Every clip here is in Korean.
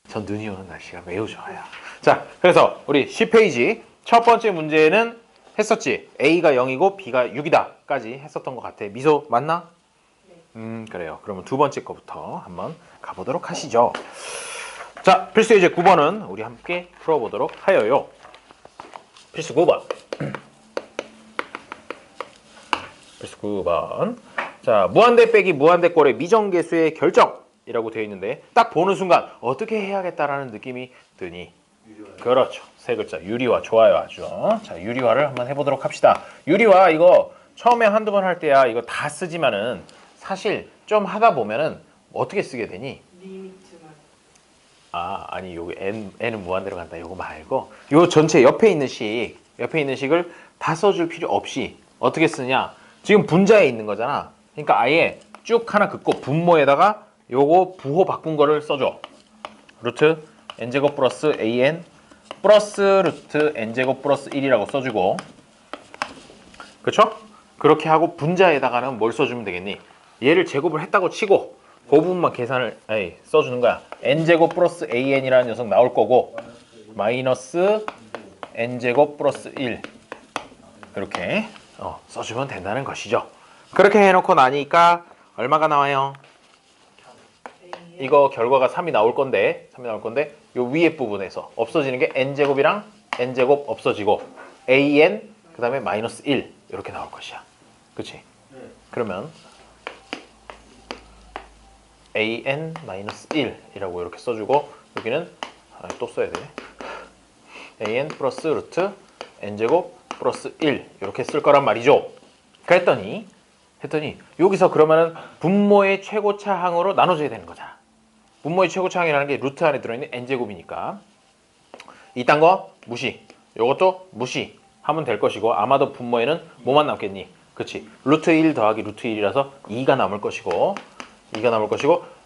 전 눈이 오는 날씨가 매우 좋아요. 자, 그래서 우리 10페이지 첫 번째 문제는 했었지. A가 0이고 B가 6이다 까지 했었던 것 같아. 미소 맞나? 그래요. 그러면 두 번째 거부터 한번 가보도록 하시죠. 자, 필수 예제 9번은 우리 함께 풀어보도록 하여요. 필수 9번. 필수 9번. 자, 무한대 빼기 무한대 꼴의 미정계수의 결정이라고 되어 있는데 딱 보는 순간 어떻게 해야겠다라는 느낌이 드니? 그렇죠. 세 글자 유리화. 좋아요. 아주. 자, 유리화를 한번 해보도록 합시다. 유리화 이거 처음에 한두 번 할 때야 이거 다 쓰지만은 사실 좀 하다 보면은 어떻게 쓰게 되니? 리미트만. 아니 요거 n은 무한대로 간다. 요거 말고 요 전체 옆에 있는 식을 다 써줄 필요 없이 어떻게 쓰냐? 지금 분자에 있는 거잖아. 그러니까 아예 쭉 하나 긋고 분모에다가 요거 부호 바꾼 거를 써줘. 루트 n제곱 플러스 an 플러스 루트 n제곱 플러스 1이라고 써주고, 그쵸? 그렇게 하고 분자에다가는 뭘 써주면 되겠니? 얘를 제곱을 했다고 치고 그 부분만 계산을 써주는 거야. n제곱 플러스 an이라는 녀석 나올 거고 마이너스 n제곱 플러스 1 이렇게 써주면 된다는 것이죠. 그렇게 해놓고 나니까 얼마가 나와요? 이거 결과가 3이 나올 건데 요 위에 부분에서 없어지는 게 n제곱이랑 n제곱 없어지고 an 그 다음에 마이너스 1 이렇게 나올 것이야. 그치? 그러면 an 마이너스 1이라고 이렇게 써주고 여기는 또 써야 돼. an 플러스 루트 n제곱 플러스 1 이렇게 쓸 거란 말이죠. 그랬더니 여기서 그러면은 분모의 최고차 항으로 나눠줘야 되는 거잖아. 분모의 최고차 항이라는 게 루트 안에 들어있는 n제곱이니까 이딴 거 무시, 요것도 무시 하면 될 것이고 아마도 분모에는 뭐만 남겠니? 그치? 루트 1 더하기 루트 1이라서 2가 남을 것이고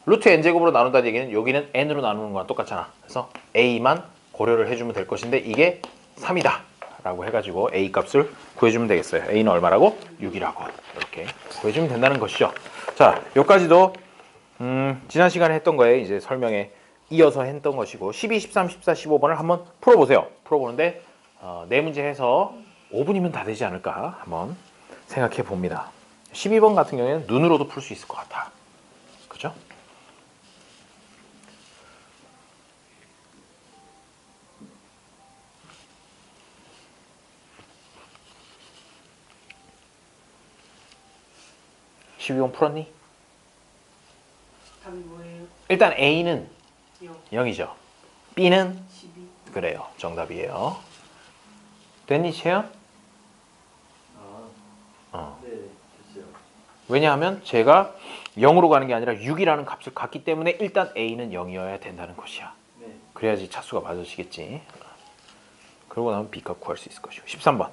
루트 n제곱으로 나눈다는 얘기는 여기는 n으로 나누는 거랑 똑같잖아. 그래서 a만 고려를 해주면 될 것인데 이게 3이다 라고 해가지고 a 값을 구해주면 되겠어요. a는 얼마라고? 6이라고 이렇게 구해주면 된다는 것이죠. 자, 요까지도 지난 시간에 했던 거에 이제 설명에 이어서 했던 것이고 12, 13, 14, 15번을 한번 풀어보세요. 풀어보는데 네 문제 해서 5분이면 다 되지 않을까 한번 생각해 봅니다. 12번 같은 경우에는 눈으로도 풀 수 있을 것 같아. 그죠? (12번) 풀었니? 답이 뭐예요? 일단 A는 0. 0이죠. B는 12. 그래요. 정답이에요. 됐니, 채연? 네, 됐어요. 왜냐하면 제가 0으로 가는 게 아니라 6이라는 값을 갖기 때문에 일단 A는 0이어야 된다는 것이야. 네. 그래야지 차수가 맞아지겠지. 그러고 나면 B값 구할 수 있을 것이고. 13번.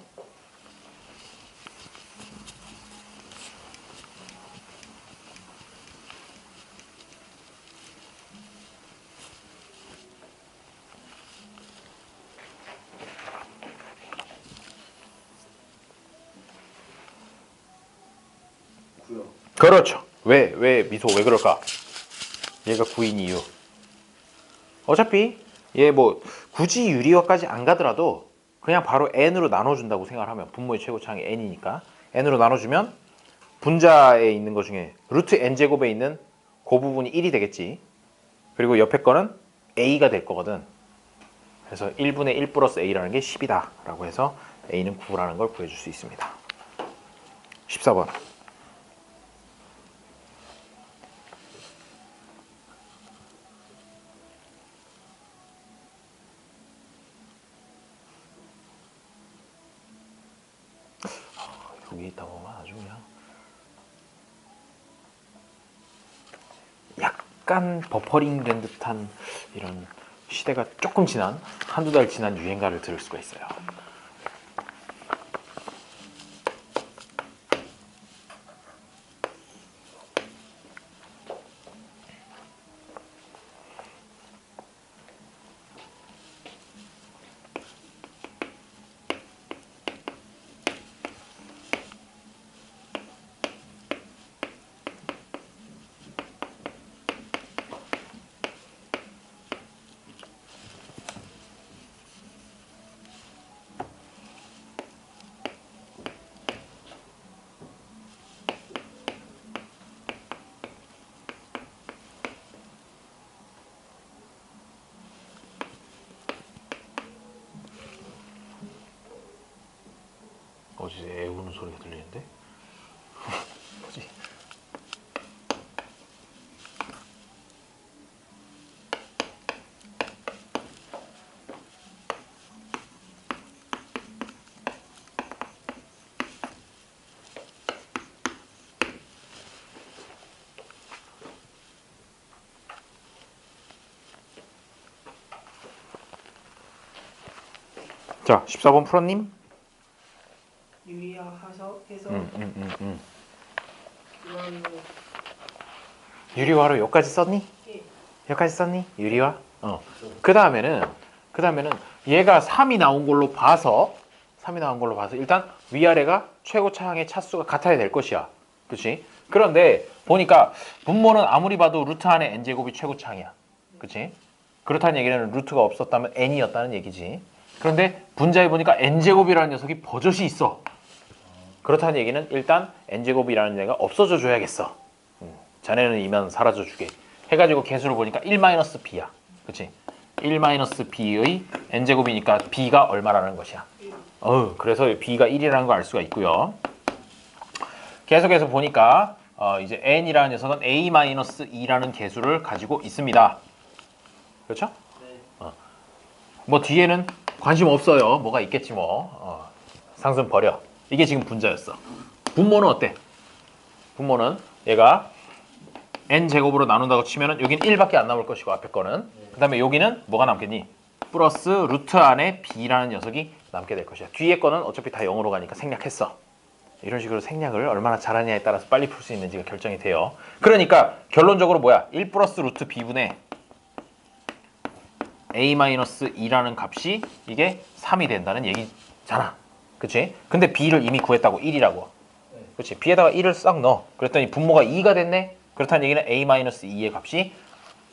구요. 그렇죠. 왜 미소 왜 그럴까? 얘가 9인 이유. 어차피 얘 뭐 굳이 유리화까지 안 가더라도 그냥 바로 n으로 나눠준다고 생각을 하면 분모의 최고차항이 n이니까 n으로 나눠주면 분자에 있는 것 중에 루트 n제곱에 있는 그 부분이 1이 되겠지. 그리고 옆에 거는 a가 될 거거든. 그래서 1분의 1 플러스 a라는 게 10이다 라고 해서 a는 9라는 걸 구해줄 수 있습니다. 14번. 여기 있다 보면 아주 그냥 약간 버퍼링 된 듯한 이런 시대가 조금 지난 한두 달 지난 유행가를 들을 수가 있어요. 어디서 애 우는 소리가 들리는데? 뭐지? 자, 14번 풀었님? 유의하셔 해서 이런 유리화로 여기까지 썼니? 예. 여기까지 썼니? 유리화? 그 다음에는 얘가 3이 나온 걸로 봐서 일단 위아래가 최고 차항의 차수가 같아야 될 것이야. 그렇지? 그런데 보니까 분모는 아무리 봐도 루트 안에 n제곱이 최고 차항이야. 그렇지? 그렇다는 얘기는 루트가 없었다면 n이었다는 얘기지. 그런데 분자에 보니까 n제곱이라는 녀석이 버젓이 있어. 그렇다는 얘기는 일단 n제곱이라는 얘가 없어져 줘야겠어. 자네는 이만 사라져 주게 해가지고 개수를 보니까 1-b야. 그치? 1-b의 n제곱이니까 b가 얼마라는 것이야. 그래서 b가 1이라는 걸 알 수가 있고요. 계속해서 보니까 이제 n이라는 녀석은 a-2라는 개수를 가지고 있습니다. 그렇죠? 네. 뭐 뒤에는 관심 없어요. 뭐가 있겠지 뭐. 상수는 버려. 이게 지금 분자였어. 분모는 어때? 분모는 얘가 n제곱으로 나눈다고 치면은 여긴 1밖에 안 남을 것이고 앞에 거는. 그 다음에 여기는 뭐가 남겠니? 플러스 루트 안에 b라는 녀석이 남게 될 것이야. 뒤에 거는 어차피 다 0으로 가니까 생략했어. 이런 식으로 생략을 얼마나 잘하냐에 따라서 빨리 풀 수 있는지가 결정이 돼요. 그러니까 결론적으로 뭐야? 1 플러스 루트 b분의 a-2라는 값이 이게 3이 된다는 얘기잖아. 그치? 근데 b를 이미 구했다고 1이라고. 그치? b에다가 1을 싹 넣어. 그랬더니 분모가 2가 됐네? 그렇다는 얘기는 a-2의 값이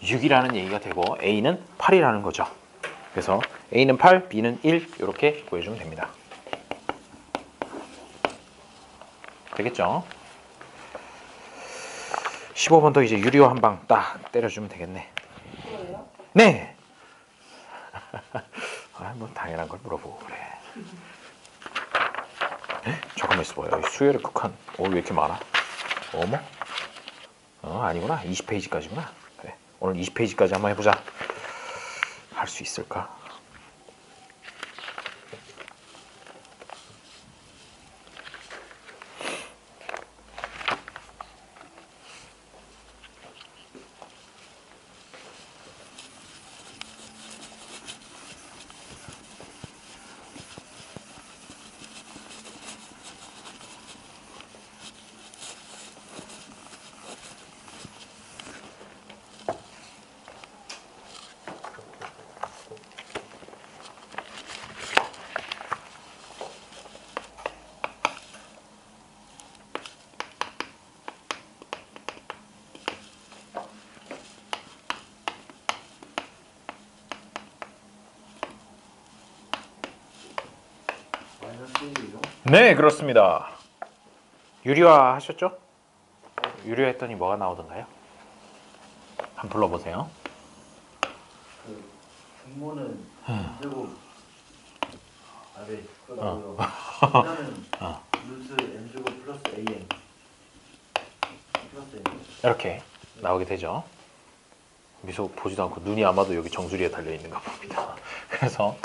6이라는 얘기가 되고 a는 8이라는 거죠. 그래서 a는 8, b는 1 이렇게 구해주면 됩니다. 되겠죠? 15번도 이제 유리화 한 방 딱 때려주면 되겠네. 그거예요? 네! 뭐 당연한 걸 물어보고 그래. 잠깐만 있어봐요. 수열의 극한. 왜 이렇게 많아? 어머? 아니구나. 20페이지까지구나. 그래. 오늘 20페이지까지 한번 해보자. 할 수 있을까? 마이너스 1이요? 네, 그렇습니다. 유리화 하셨죠? 유리화 했더니 뭐가 나오던가요? 한번 불러보세요. 그 분모는 n제곱 아래 그거 나오고요. 분자는 루트 n제곱 플러스 an 플러스 n. 이렇게 나오게 되죠. 미소 보지도 않고 눈이 아마도 여기 정수리에 달려있는가 봅니다. 그래서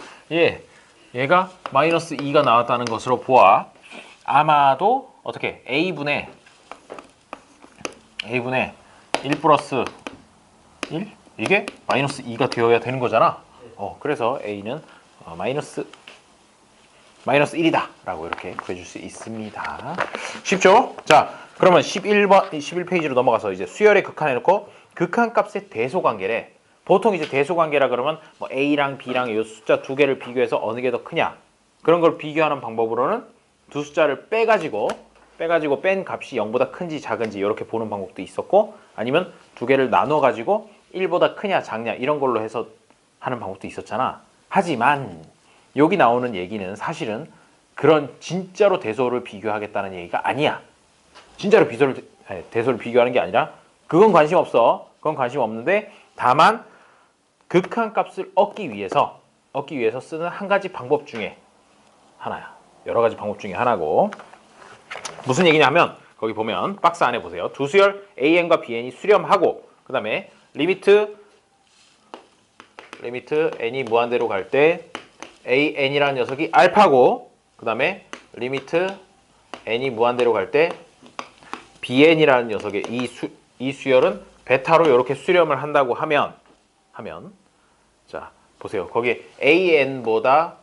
얘가 마이너스 2가 나왔다는 것으로 보아 아마도 어떻게 a분의 1 플러스 1? 이게 마이너스 2가 되어야 되는 거잖아. 그래서 a는 마이너스 1이다 라고 이렇게 구해줄 수 있습니다. 쉽죠? 자, 그러면 11페이지로 넘어가서 이제 수열의 극한해놓고 극한값의 대소관계래. 보통 이제 대소관계라 그러면 뭐 a랑 b랑 이 숫자 두 개를 비교해서 어느 게 더 크냐 그런 걸 비교하는 방법으로는 두 숫자를 빼가지고 뺀 값이 0보다 큰지 작은지 이렇게 보는 방법도 있었고, 아니면 두 개를 나눠 가지고 1보다 크냐 작냐 이런 걸로 해서 하는 방법도 있었잖아. 하지만 여기 나오는 얘기는 사실은 그런 진짜로 대소를 비교하겠다는 얘기가 아니야. 진짜로 대소를 비교하는 게 아니라 그건 관심 없어. 그건 관심 없는데 다만 극한값을 얻기 위해서 쓰는 한 가지 방법 중에 하나야. 여러 가지 방법 중에 하나고 무슨 얘기냐면 거기 보면 박스 안에 보세요. 두 수열 AN과 BN이 수렴하고 그 다음에 리미트 n이 무한대로 갈 때 AN이라는 녀석이 알파고 그 다음에 리미트 n이 무한대로 갈 때 BN이라는 녀석의 이 수열은 베타로 이렇게 수렴을 한다고 하면 자 보세요. 거기에 AN보다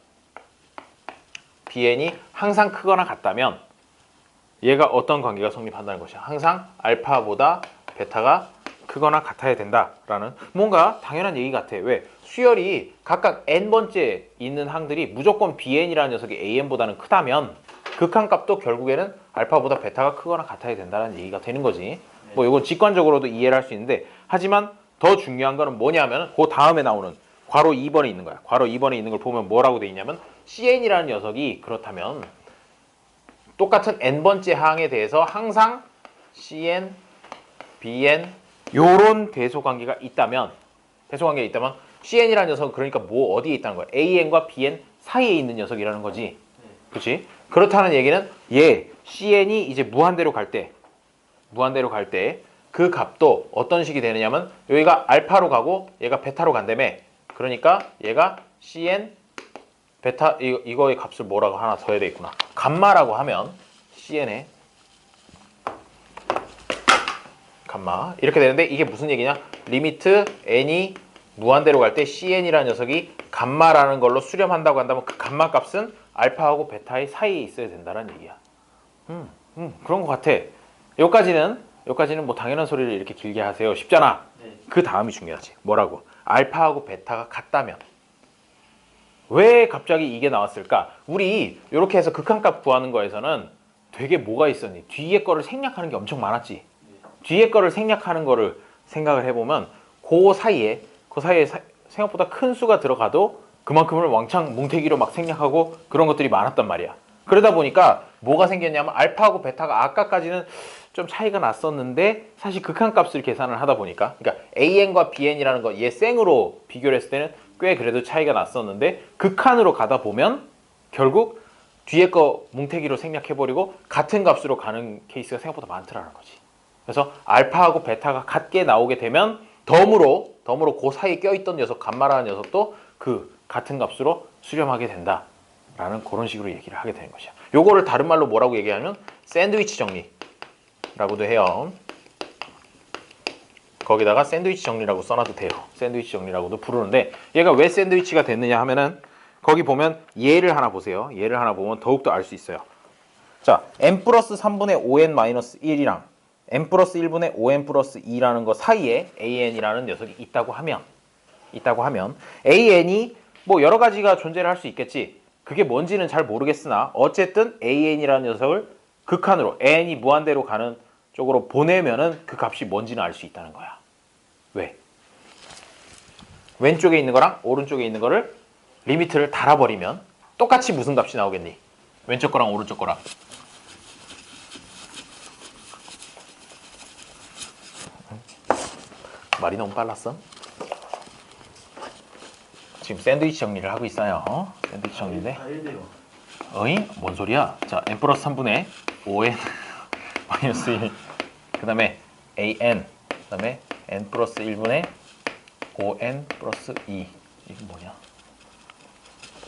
BN이 항상 크거나 같다면 얘가 어떤 관계가 성립한다는 것이야. 항상 알파보다 베타가 크거나 같아야 된다라는 뭔가 당연한 얘기 같아. 왜? 수열이 각각 n번째 있는 항들이 무조건 BN이라는 녀석이 AN보다는 크다면 극한값도 결국에는 알파보다 베타가 크거나 같아야 된다는 얘기가 되는 거지. 뭐 이건 직관적으로도 이해를 할 수 있는데 하지만 더 중요한 거는 뭐냐면 그 다음에 나오는 괄호 2번에 있는 거야. 괄호 2번에 있는 걸 보면 뭐라고 돼 있냐면 CN이라는 녀석이 그렇다면 똑같은 n번째 항에 대해서 항상 CN, BN 요런 대소관계가 있다면 CN이라는 녀석은 그러니까 뭐 어디에 있다는 거야? AN과 BN 사이에 있는 녀석이라는 거지. 그렇지? 그렇다는 얘기는 얘 CN이 이제 무한대로 갈 때 그 값도 어떤 식이 되느냐면 여기가 알파로 가고 얘가 베타로 간다며. 그러니까 얘가 CN 베타 이거의 값을 뭐라고 하나 더 해야 되겠구나. 감마라고 하면 CN의 감마 이렇게 되는데 이게 무슨 얘기냐? 리미트 n이 무한대로 갈 때 CN이라는 녀석이 감마라는 걸로 수렴한다고 한다면 그 감마 값은 알파하고 베타의 사이에 있어야 된다는 얘기야. 그런 것 같아. 여기까지는 뭐 당연한 소리를 이렇게 길게 하세요. 쉽잖아. 네. 그 다음이 중요하지. 뭐라고? 알파하고 베타가 같다면. 왜 갑자기 이게 나왔을까? 우리 이렇게 해서 극한값 구하는 거에서는 되게 뭐가 있었니? 뒤에 거를 생략하는 게 엄청 많았지. 뒤에 거를 생략하는 거를 생각을 해보면 그 사이에 생각보다 큰 수가 들어가도 그만큼을 왕창 뭉태기로 막 생략하고 그런 것들이 많았단 말이야. 그러다 보니까 뭐가 생겼냐면 알파하고 베타가 아까까지는 좀 차이가 났었는데 사실 극한값을 계산을 하다 보니까 그러니까 AN과 BN이라는 거 얘 생으로 비교를 했을 때는 꽤 그래도 차이가 났었는데 극한으로 가다 보면 결국 뒤에 거 뭉태기로 생략해버리고 같은 값으로 가는 케이스가 생각보다 많더라는 거지. 그래서 알파하고 베타가 같게 나오게 되면 덤으로 그 사이에 껴있던 녀석 감마라는 녀석도 그 같은 값으로 수렴하게 된다라는 그런 식으로 얘기를 하게 되는 것이야. 요거를 다른 말로 뭐라고 얘기하면 샌드위치 정리라고도 해요. 거기다가 샌드위치 정리라고 써놔도 돼요. 샌드위치 정리라고도 부르는데 얘가 왜 샌드위치가 됐느냐 하면은 거기 보면 얘를 하나 보세요. 얘를 하나 보면 더욱더 알 수 있어요. 자, n 플러스 3분의 5n 마이너스 1이랑 n 플러스 1분의 5n 플러스 2라는 거 사이에 an이라는 녀석이 있다고 하면 an이 뭐 여러 가지가 존재를 할 수 있겠지. 그게 뭔지는 잘 모르겠으나 어쨌든 an이라는 녀석을 극한으로 n이 무한대로 가는 쪽으로 보내면은 그 값이 뭔지는 알 수 있다는 거야. 왜? 왼쪽에 있는 거랑 오른쪽에 있는 거를 리미트를 달아버리면 똑같이 무슨 값이 나오겠니? 왼쪽 거랑 오른쪽 거랑. 말이 너무 빨랐어? 지금 샌드위치 정리를 하고 있어요. 샌드위치 정리인데. 다 1대요. 어이? 뭔 소리야? 자, n 플러스 3분의 5n 마이너스 1. 그 다음에 an. 그 다음에 n 플러스 1분의 5n 플러스 2. 이게 뭐냐?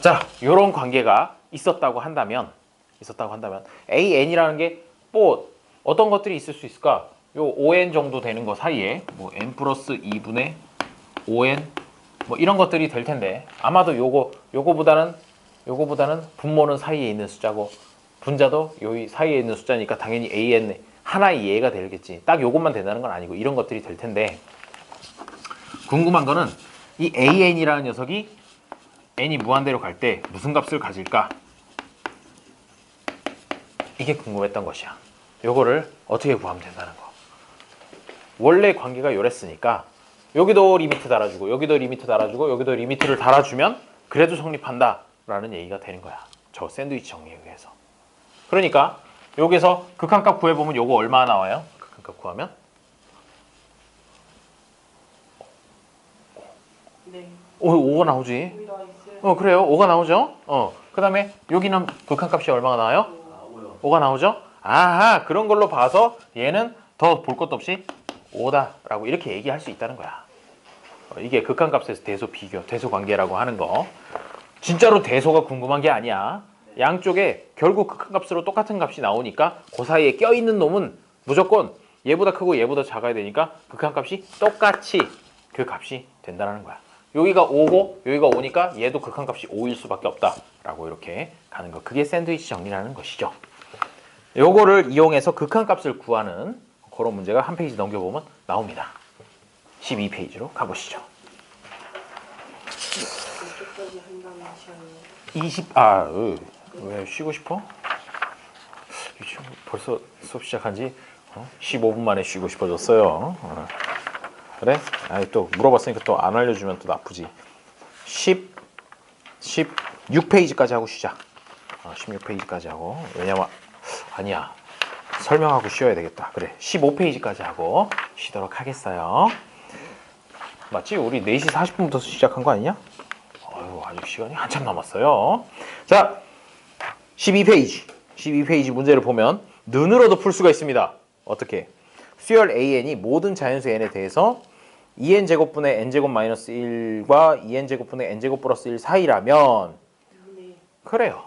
자, 요런 관계가 있었다고 한다면 an이라는 게 뭐 어떤 것들이 있을 수 있을까? 요 5n 정도 되는 거 사이에 뭐 n 플러스 2분의 5n 뭐 이런 것들이 될 텐데 아마도 요거보다는 분모는 사이에 있는 숫자고 분자도 요 사이에 있는 숫자니까 당연히 an 하나의 예가 되겠지. 딱 요것만 된다는 건 아니고 이런 것들이 될 텐데 궁금한 거는 이 an이라는 녀석이 n이 무한대로 갈 때 무슨 값을 가질까? 이게 궁금했던 것이야. 요거를 어떻게 구하면 된다는 거. 원래 관계가 요랬으니까 여기도 리미트 달아주고 여기도 리미트 달아주고 여기도 리미트를 달아주면 그래도 성립한다라는 얘기가 되는 거야. 저 샌드위치 정리에 의해서. 그러니까 여기서 극한값 구해보면 요거 얼마 나와요? 극한값 구하면? 네. 오, 5가 나오지. 여기 나와 있어요. 그래요. 5가 나오죠. 그 다음에 여기는 극한값이 얼마가 나와요? 아, 5요. 5가 나오죠. 아하, 그런 걸로 봐서 얘는 더 볼 것도 없이 5다라고 이렇게 얘기할 수 있다는 거야. 이게 극한값에서 대소 비교, 대소 관계라고 하는 거. 진짜로 대소가 궁금한 게 아니야. 양쪽에 결국 극한값으로 똑같은 값이 나오니까 그 사이에 껴있는 놈은 무조건 얘보다 크고 얘보다 작아야 되니까 극한값이 똑같이 그 값이 된다는 거야. 여기가 5고 여기가 5니까 얘도 극한값이 5일 수밖에 없다라고 이렇게 가는 거. 그게 샌드위치 정리라는 것이죠. 요거를 이용해서 극한값을 구하는 그런 문제가 한 페이지 넘겨보면 나옵니다. 12페이지로 가보시죠. 언제까지 한다는 시간이에요? 왜 쉬고 싶어? 지금 벌써 수업 시작한 지 15분 만에 쉬고 싶어졌어요. 그래? 또 물어봤으니까 또 안 알려주면 또 나쁘지. 16페이지까지 하고 쉬자. 16페이지까지 하고. 왜냐면 아니야. 설명하고 쉬어야 되겠다. 그래. 15페이지까지 하고 쉬도록 하겠어요. 맞지? 우리 4시 40분부터 시작한 거 아니냐? 아직 시간이 한참 남았어요. 자, 12페이지 문제를 보면 눈으로도 풀 수가 있습니다. 어떻게? 수열 AN이 모든 자연수 N에 대해서 2n제곱분의 n제곱 마이너스 1과 2n제곱분의 n제곱 플러스 1 사이라면 네. 그래요.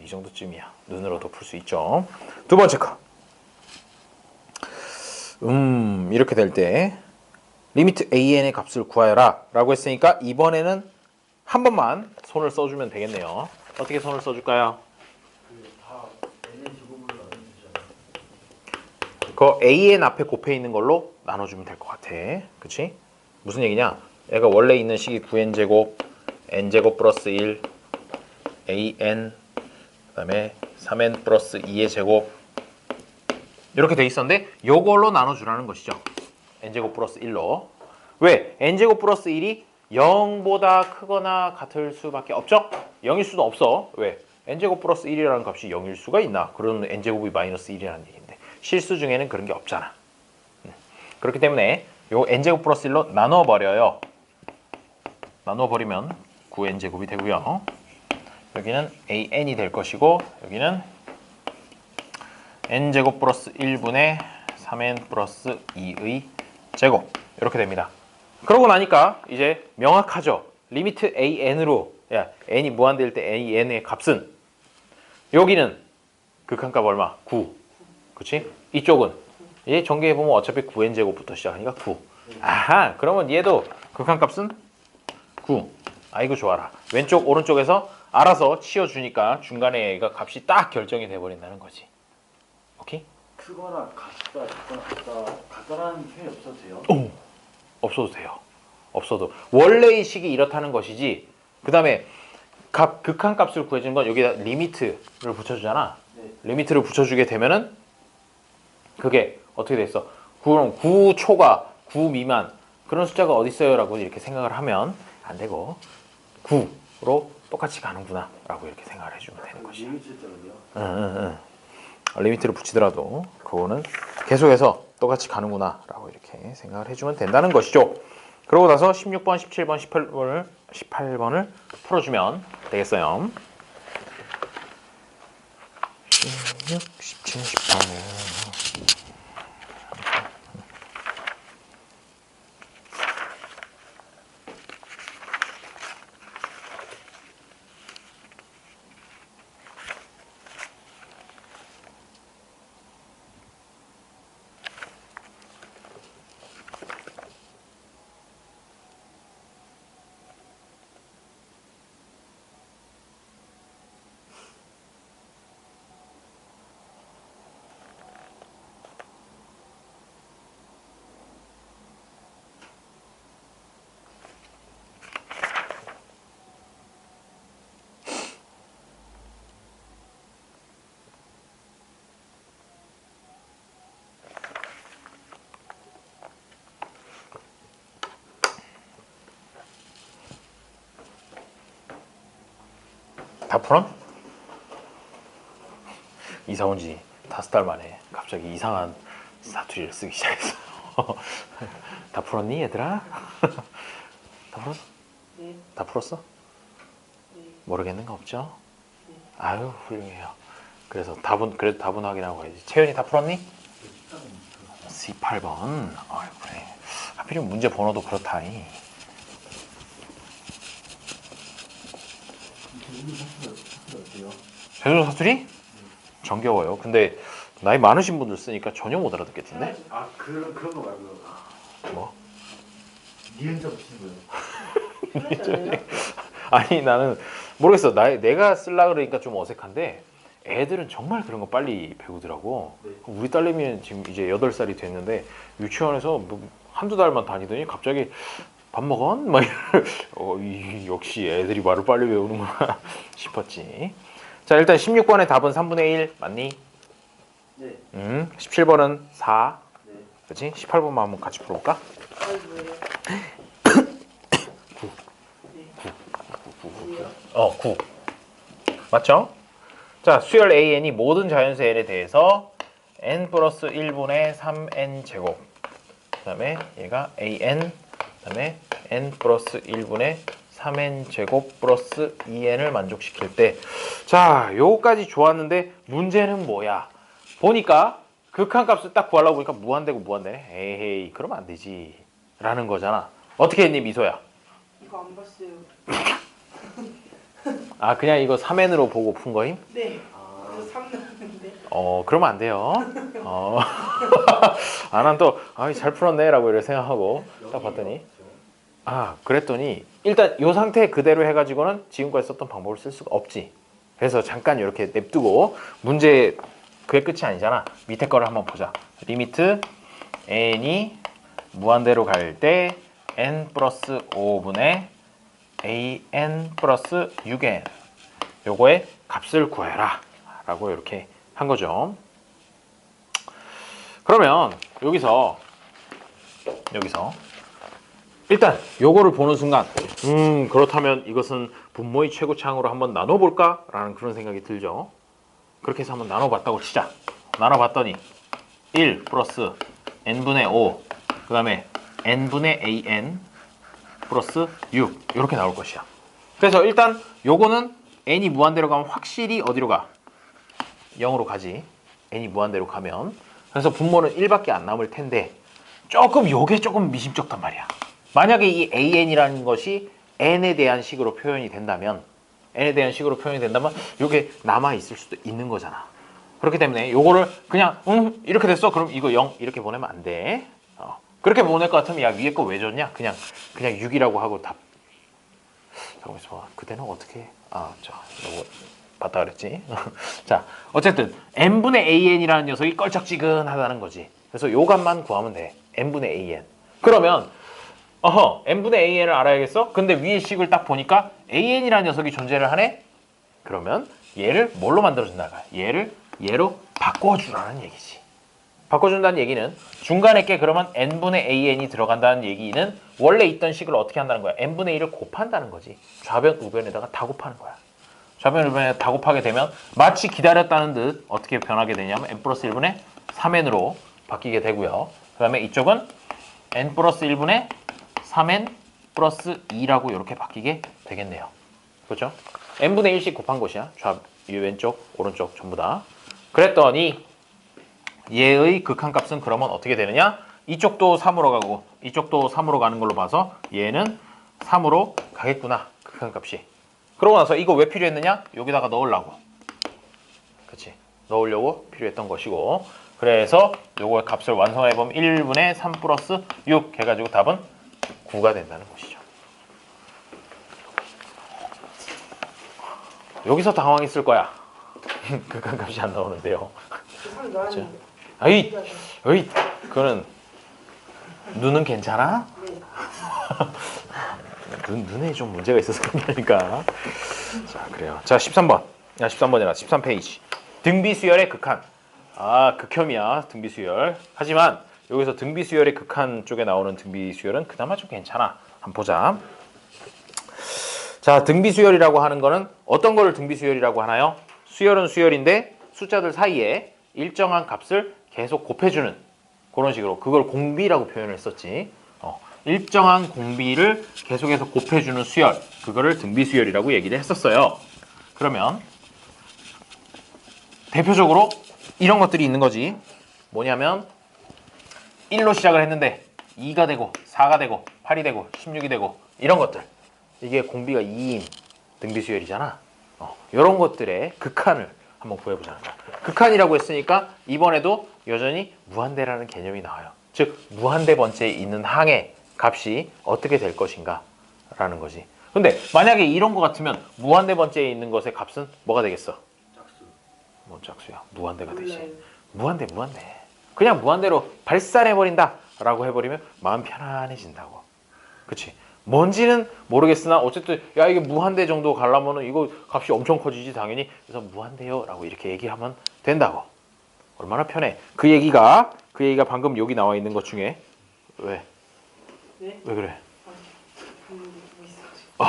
이 정도쯤이야. 눈으로도 풀 수 있죠. 두 번째 거. 이렇게 될 때 리미트 AN의 값을 구하여라 라고 했으니까 이번에는 한 번만 손을 써주면 되겠네요. 어떻게 손을 써줄까요? 다 n의 제곱으로 나누면 되잖아. 그 AN 앞에 곱해 있는 걸로 나눠주면 될 것 같아. 그치? 무슨 얘기냐? 얘가 원래 있는 식이 9n제곱 n제곱 플러스 1 AN 그 다음에 3n 플러스 2의 제곱 이렇게 돼 있었는데 요걸로 나눠주라는 것이죠. n제곱 플러스 1로. 왜? n제곱 플러스 1이 0보다 크거나 같을 수밖에 없죠? 0일 수도 없어. 왜? n제곱 플러스 1이라는 값이 0일 수가 있나? 그러면 n제곱이 마이너스 1이라는 얘기인데 실수 중에는 그런 게 없잖아. 그렇기 때문에 요 n제곱 플러스 1로 나눠버려요. 나눠버리면 9n제곱이 되고요. 여기는 an이 될 것이고 여기는 n제곱 플러스 1분의 3n 플러스 2의 제곱 이렇게 됩니다. 그러고 나니까 이제 명확하죠. 리미트 an으로 n이 무한대일 때 an의 값은 여기는 극한값 얼마? 9. 그치? 이쪽은 얘 전개해보면 어차피 9n제곱부터 시작하니까 9. 아하, 그러면 얘도 극한값은 9. 아이고 좋아라. 왼쪽 오른쪽에서 알아서 치워주니까 중간에 얘가 값이 딱 결정이 돼버린다는 거지. 오케이? 크거나 같다, 작거나 같다라는 표현이 없어도 돼요? 없어도 돼요. 없어도. 원래의 식이 이렇다는 것이지. 그 다음에 극한값을 구해주는 건 여기다 리미트를 붙여주잖아. 네. 리미트를 붙여주게 되면은 그게 어떻게 돼 있어? 9 초과 9 미만 그런 숫자가 어디 있어요? 라고 이렇게 생각을 하면 안 되고 9로 똑같이 가는구나 라고 이렇게 생각을 해주면 되는 것이야. 리미트 때문에요? 리미트를 붙이더라도 그거는 계속해서 똑같이 가는구나 라고 이렇게 생각을 해주면 된다는 것이죠. 그러고 나서 16번, 17번, 18번을 풀어주면 되겠어요. 16, 17, 18 다 풀어? 이사 온 지 5달 만에 갑자기 이상한 사투리를 쓰기 시작했어. 다 풀었니 얘들아? 다 풀었어? 네. 네. 다 풀었어? 네. 모르겠는 거 없죠? 네. 아유 훌륭해요. 그래서 답은 그래도 답은 확인하고 가야지. 채연이 다 풀었니? C8번. 아유 그래. 하필이면 문제 번호도 그렇다니. 제주도 사투리? 정겨워요. 근데 나이 많으신 분들 쓰니까 전혀 못 알아듣겠던데? 아 그런 거 말고요. 뭐? 니은자 붙이는 거예요. 풀었잖아요. 아니 나는 모르겠어. 내가 쓸라 그러니까 좀 어색한데 애들은 정말 그런 거 빨리 배우더라고. 네. 우리 딸내미는 지금 이제 8살이 됐는데 유치원에서 뭐 한두 달만 다니더니 갑자기 밥 먹었? 막 역시 애들이 말을 빨리 배우는구나 싶었지. 자 일단 16번의 답은 3분의 1 맞니? 네. 17번은 4 네. 그렇지? 18번만 한번 같이 풀어볼까? 아니 뭐예요? 9 맞죠? 자 수열 AN이 모든 자연수 N에 대해서 N 플러스 1분의 3N 제곱 그 다음에 얘가 AN 그 다음에 N 플러스 1분의 3N 제곱 플러스 2N을 만족시킬 때 자 요거까지 좋았는데 문제는 뭐야? 보니까 극한값을 딱 구하려고 보니까 무한대고 무한대네. 에헤이 그러면 안 되지 라는 거잖아. 어떻게 했니 미소야? 이거 안 봤어요. 아 그냥 이거 3N으로 보고 푼 거임? 네. 그래서 3 나왔는데. 그러면 안 돼요. 난 또, 잘 풀었네, 라고 이렇게 생각하고 딱 봤더니. 그랬더니, 일단 이 상태 그대로 해가지고는 지금까지 썼던 방법을 쓸 수가 없지. 그래서 잠깐 이렇게 냅두고, 문제, 그게 끝이 아니잖아. 밑에 거를 한번 보자. 리미트, n이 무한대로 갈 때, n 플러스 5분의 an 플러스 6n. 요거의 값을 구해라. 라고 이렇게 한 거죠. 그러면 여기서 일단 요거를 보는 순간 그렇다면 이것은 분모의 최고차항으로 한번 나눠볼까? 라는 그런 생각이 들죠. 그렇게 해서 한번 나눠봤다고 치자. 나눠봤더니 1 플러스 n분의 5 그 다음에 n분의 an 플러스 6 이렇게 나올 것이야. 그래서 일단 요거는 n이 무한대로 가면 확실히 어디로 가? 0으로 가지. n이 무한대로 가면. 그래서 분모는 1밖에 안 남을 텐데 요게 조금 미심쩍단 말이야. 만약에 이 an이라는 것이 n에 대한 식으로 표현이 된다면 요게 남아 있을 수도 있는 거잖아. 그렇기 때문에 요거를 그냥 이렇게 됐어. 그럼 이거 0 이렇게 보내면 안 돼. 그렇게 보낼 것 같으면 야 위에 거 왜 줬냐? 그냥 6이라고 하고 답. 잠깐만 있어봐. 그때는 어떻게 해? 요거 봤다 그랬지. 자, 어쨌든 n분의 an이라는 녀석이 껄쩍지근하다는 거지. 그래서 요 값만 구하면 돼. n분의 an. 그러면 n분의 an을 알아야겠어? 근데 위의 식을 딱 보니까 an이라는 녀석이 존재를 하네? 그러면 얘를 뭘로 만들어준다? 얘를 얘로 바꿔주라는 얘기지. 바꿔준다는 얘기는 중간에 게 그러면 n분의 an이 들어간다는 얘기는 원래 있던 식을 어떻게 한다는 거야? n분의 1을 곱한다는 거지. 좌변, 우변에다가 다 곱하는 거야. 좌변, 우변에 다 곱하게 되면 마치 기다렸다는 듯 어떻게 변하게 되냐면 n 플러스 1분의 3n으로 바뀌게 되고요. 그 다음에 이쪽은 n 플러스 1분의 3n 플러스 2라고 이렇게 바뀌게 되겠네요. 그렇죠? n분의 1씩 곱한 것이야. 이 왼쪽, 오른쪽 전부 다. 그랬더니 얘의 극한값은 그러면 어떻게 되느냐? 이쪽도 3으로 가고 이쪽도 3으로 가는 걸로 봐서 얘는 3으로 가겠구나. 극한값이. 그러고 나서 이거 왜 필요했느냐? 여기다가 넣으려고. 그치? 넣으려고 필요했던 것이고 그래서 요거의 값을 완성해보면 1분의 3 플러스 6 해가지고 답은 9가 된다는 것이죠. 여기서 당황했을 거야. 극한값이 안 나오는데요. 3 나왔는데. 어이, 그거는 눈은 괜찮아? 네. 눈에 좀 문제가 있어서 그러니까. 자, 그래요. 자, 13번. 13번이라 13페이지. 등비수열의 극한. 극혐이야. 등비수열. 하지만 여기서 등비수열의 극한 쪽에 나오는 등비수열은 그나마 좀 괜찮아. 한번 보자. 자, 등비수열이라고 하는 거는 어떤 거를 등비수열이라고 하나요? 수열은 수열인데 숫자들 사이에 일정한 값을 계속 곱해주는 그런 식으로 그걸 공비라고 표현을 했었지. 일정한 공비를 계속해서 곱해주는 수열, 그거를 등비 수열이라고 얘기를 했었어요. 그러면 대표적으로 이런 것들이 있는 거지. 뭐냐면 1로 시작을 했는데 2가 되고 4가 되고 8이 되고 16이 되고 이런 것들. 이게 공비가 2인 등비 수열이잖아. 이런 것들의 극한을 한번 구해보자는 거야. 극한이라고 했으니까 이번에도 여전히 무한대라는 개념이 나와요. 즉 무한대 번째에 있는 항의 값이 어떻게 될 것인가 라는 거지. 근데 만약에 이런 거 같으면 무한대 번째에 있는 것의 값은 뭐가 되겠어? 짝수. 뭐 짝수야. 무한대가 몰라요. 되지. 무한대. 그냥 무한대로 발산해버린다 라고 해버리면 마음 편안해진다고. 그치? 뭔지는 모르겠으나 어쨌든 야 이게 무한대 정도 가려면은 이거 값이 엄청 커지지 당연히. 그래서 무한대요 라고 이렇게 얘기하면 된다고. 얼마나 편해. 그 얘기가 방금 여기 나와 있는 것 중에 왜? 네? 왜 그래? 뭐 있어가지고.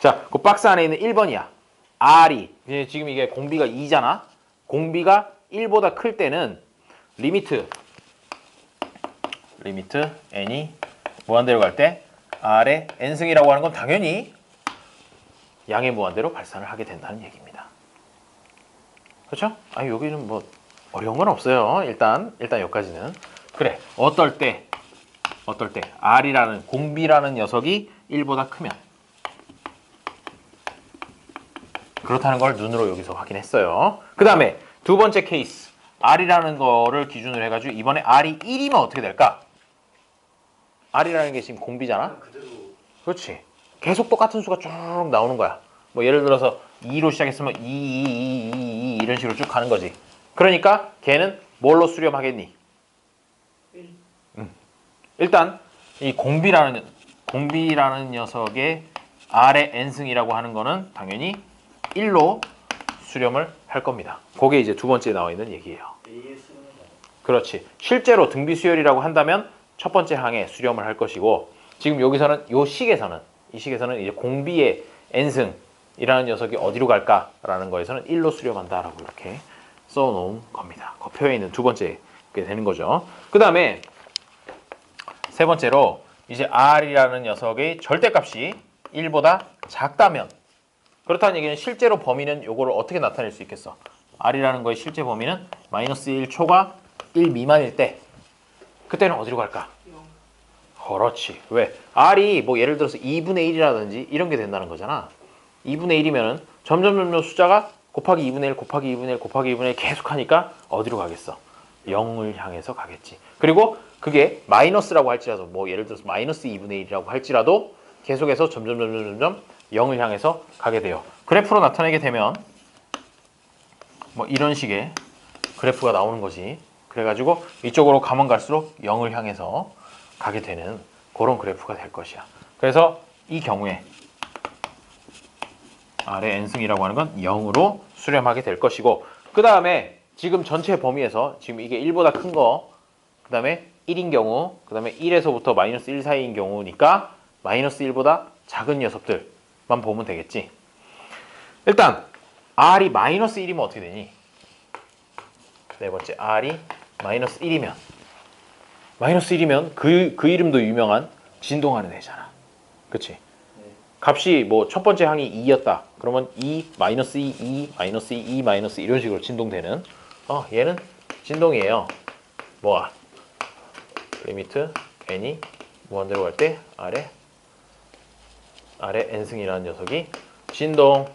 자, 그 박스 안에 있는 1번이야. R이 지금 이게 공비가 2잖아. 공비가 1보다 클 때는 리미트 n이 무한대로 갈 때 R의 n승이라고 하는 건 당연히 양의 무한대로 발산을 하게 된다는 얘기입니다. 그렇죠? 아니 여기는 뭐 어려운 건 없어요. 일단 여기까지는. 그래. 어떨 때 R이라는 공비라는 녀석이 1보다 크면 그렇다는 걸 눈으로 여기서 확인했어요. 그 다음에 두 번째 케이스 R이라는 거를 기준으로 해가지고 이번에 R이 1이면 어떻게 될까? R이라는 게 지금 공비잖아. 그대로 그렇지. 계속 똑같은 수가 쭉 나오는 거야. 뭐 예를 들어서 2로 시작했으면 2 이런 식으로 쭉 가는 거지. 그러니까 걔는 뭘로 수렴하겠니? 일단 이 공비라는 녀석의 R의 n승이라고 하는 거는 당연히 1로 수렴을 할 겁니다. 그게 이제 두 번째에 나와 있는 얘기예요. AS는 그렇지. 실제로 등비 수열이라고 한다면 첫 번째 항에 수렴을 할 것이고 지금 여기서는 이 식에서는 이제 공비의 n승이라는 녀석이 어디로 갈까라는 거에서는 1로 수렴한다라고 이렇게 써놓은 겁니다. 그 표에 있는 두 번째 게 되는 거죠. 그 다음에 세 번째로 이제 R이라는 녀석의 절대값이 1보다 작다면 그렇다는 얘기는 실제로 범위는 요거를 어떻게 나타낼 수 있겠어? R이라는 거의 실제 범위는 마이너스 1 초과 1 미만일 때 그때는 어디로 갈까? 그렇지. 왜? R이 뭐 예를 들어서 2분의 1이라든지 이런 게 된다는 거잖아. 2분의 1이면은 점점 숫자가 곱하기 2분의 1 곱하기 2분의 1 곱하기 2분의 1 계속 하니까 어디로 가겠어? 0을 향해서 가겠지. 그리고 그게 마이너스라고 할지라도 뭐 예를 들어서 마이너스 2분의 1이라고 할지라도 계속해서 점점 0을 향해서 가게 돼요. 그래프로 나타내게 되면 뭐 이런 식의 그래프가 나오는 거지. 그래가지고 이쪽으로 가면 갈수록 0을 향해서 가게 되는 그런 그래프가 될 것이야. 그래서 이 경우에 R의 n승이라고 하는 건 0으로 수렴하게 될 것이고 그 다음에 지금 전체 범위에서 지금 이게 1보다 큰 거 그 다음에 1인 경우 그 다음에 1에서부터 마이너스 1 사이인 경우니까 마이너스 1보다 작은 녀석들만 보면 되겠지. 일단 R이 마이너스 1이면 어떻게 되니? 네 번째 R이 마이너스 1이면 그 이름도 유명한 진동하는 애잖아. 그치? 값이 뭐 첫 번째 항이 2였다. 그러면 2, 마이너스 2, 2, 마이너스 2, 2, 마이너스 이런 식으로 진동되는 얘는 진동이에요. 뭐야? 리미트 n이 무한대로 갈 때 아래 n승이라는 녀석이 진동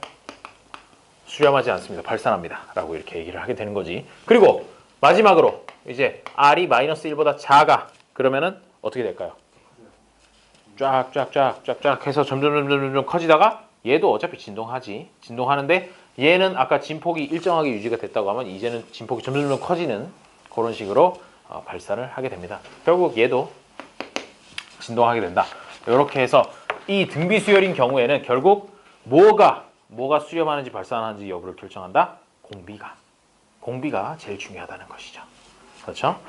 수렴하지 않습니다. 발산합니다. 라고 이렇게 얘기를 하게 되는 거지. 그리고 마지막으로 이제 R이 마이너스 1보다 작아. 그러면은 어떻게 될까요? 쫙 해서 점점 커지다가 얘도 어차피 진동하지. 진동하는데 얘는 아까 진폭이 일정하게 유지가 됐다고 하면 이제는 진폭이 점점 커지는 그런 식으로 발산을 하게 됩니다. 결국 얘도 진동하게 된다. 이렇게 해서 이 등비 수열인 경우에는 결국 뭐가 수렴하는지 발산하는지 여부를 결정한다? 공비가 제일 중요하다는 것이죠. 그렇죠?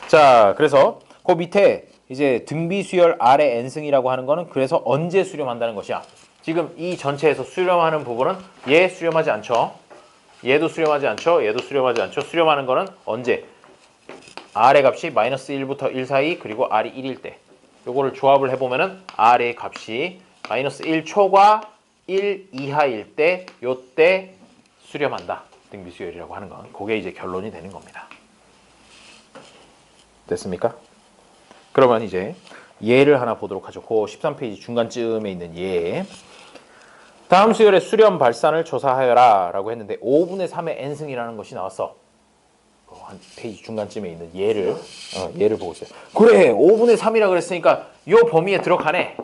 자, 그래서 그 밑에 이제 등비 수열 R의 n승이라고 하는 거는 그래서 언제 수렴한다는 것이야. 지금 이 전체에서 수렴하는 부분은 얘 수렴하지 않죠. 얘도 수렴하지 않죠. 얘도 수렴하지 않죠. 수렴하는 거는 언제? R의 값이 마이너스 1부터 1 사이 그리고 R이 1일 때. 요거를 조합을 해보면은 R의 값이 마이너스 1 초과 1 이하일 때 요때 수렴한다. 등비수열이라고 하는 건 그게 이제 결론이 되는 겁니다. 됐습니까? 그러면 이제 예를 하나 보도록 하죠. 그 13페이지 중간쯤에 있는 예. 다음 수열의 수렴 발산을 조사하여라 라고 했는데 5분의 3의 n승이라는 것이 나왔어. 한 페이지 중간쯤에 있는 예를 보고 있어요. 그래 5분의 3이라 그랬으니까 요 범위에 들어가네.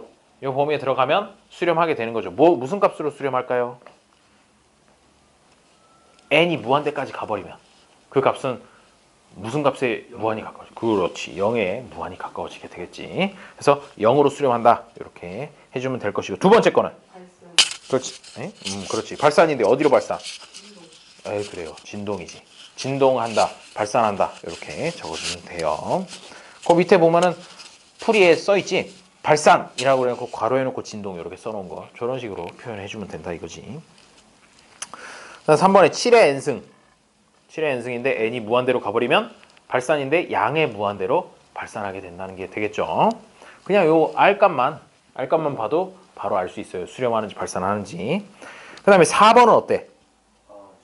요 범위에 들어가면 수렴하게 되는 거죠. 무슨 값으로 수렴할까요? n이 무한대까지 가버리면 그 값은 무슨 값에 무한히 가까워져? 그렇지. 0에 무한히 가까워지게 되겠지. 그래서 0으로 수렴한다. 이렇게 해주면 될 것이고 두 번째 거는 발산. 그렇지. 그렇지. 발산인데 어디로 발산? 에이 그래요. 진동이지. 진동한다. 발산한다. 이렇게 적어주면 돼요. 그 밑에 보면은 풀이에 써있지. 발산이라고 해놓고 괄호해놓고 진동 이렇게 써놓은 거 저런 식으로 표현해주면 된다 이거지. 3번에 7의 n승 7의 n승인데 n이 무한대로 가버리면 발산인데 양의 무한대로 발산하게 된다는 게 되겠죠. 그냥 요 r값만 봐도 바로 알 수 있어요. 수렴하는지 발산하는지. 그 다음에 4번은 어때?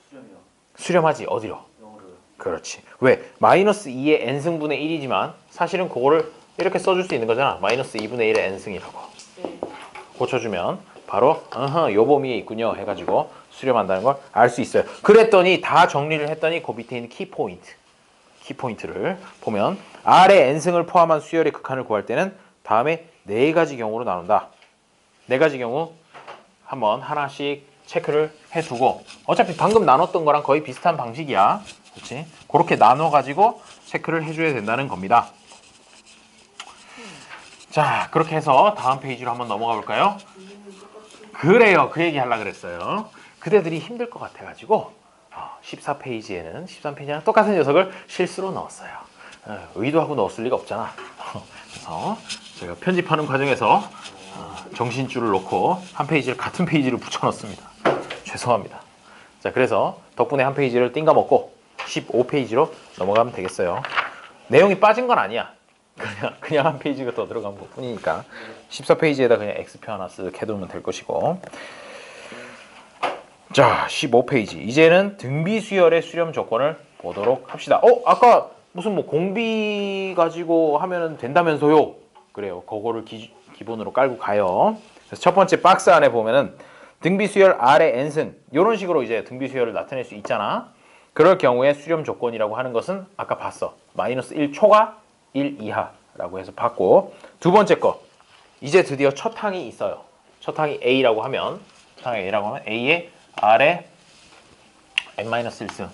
수렴이요. 수렴하지. 어디로? 영어를. 그렇지. 왜? 마이너스 2의 n승분의 1이지만 사실은 그거를 이렇게 써줄 수 있는 거잖아. 마이너스 2분의 1의 n승이라고. 네. 고쳐주면 바로 요 범위에 있군요 해가지고 수렴한다는 걸 알 수 있어요. 그랬더니 다 정리를 했더니 그 밑에 있는 키포인트를 보면 R의 n승을 포함한 수열의 극한을 구할 때는 다음에 네 가지 경우로 나눈다. 네 가지 경우 한번 하나씩 체크를 해두고 어차피 방금 나눴던 거랑 거의 비슷한 방식이야. 그렇지? 그렇게 나눠가지고 체크를 해줘야 된다는 겁니다. 자, 그렇게 해서 다음 페이지로 한번 넘어가 볼까요? 그래요. 그 얘기 하려고 그랬어요. 그대들이 힘들 것 같아가지고 14페이지에는 13페이지랑 똑같은 녀석을 실수로 넣었어요. 의도하고 넣었을 리가 없잖아. 그래서 제가 편집하는 과정에서 정신줄을 놓고 한 페이지를 같은 페이지를 붙여넣습니다. 죄송합니다. 자, 그래서 덕분에 한 페이지를 띵가먹고 15페이지로 넘어가면 되겠어요. 내용이 빠진 건 아니야. 그냥 한 페이지가 더 들어간 것 뿐이니까 14페이지에다 그냥 X표 하나 쓱 해두면 될 것이고. 자, 15페이지. 이제는 등비수열의 수렴 조건을 보도록 합시다. 아까 무슨 뭐 공비 가지고 하면 된다면서요? 그래요. 그거를 기본으로 깔고 가요. 그래서 첫 번째 박스 안에 보면은 등비수열 R의 n승 이런 식으로 이제 등비수열을 나타낼 수 있잖아. 그럴 경우에 수렴 조건이라고 하는 것은 아까 봤어. 마이너스 1 초과 1 이하라고 해서 봤고, 두 번째 거 이제 드디어 첫 항이 있어요. 첫 항이 A라고 하면 A의 R의 n-1승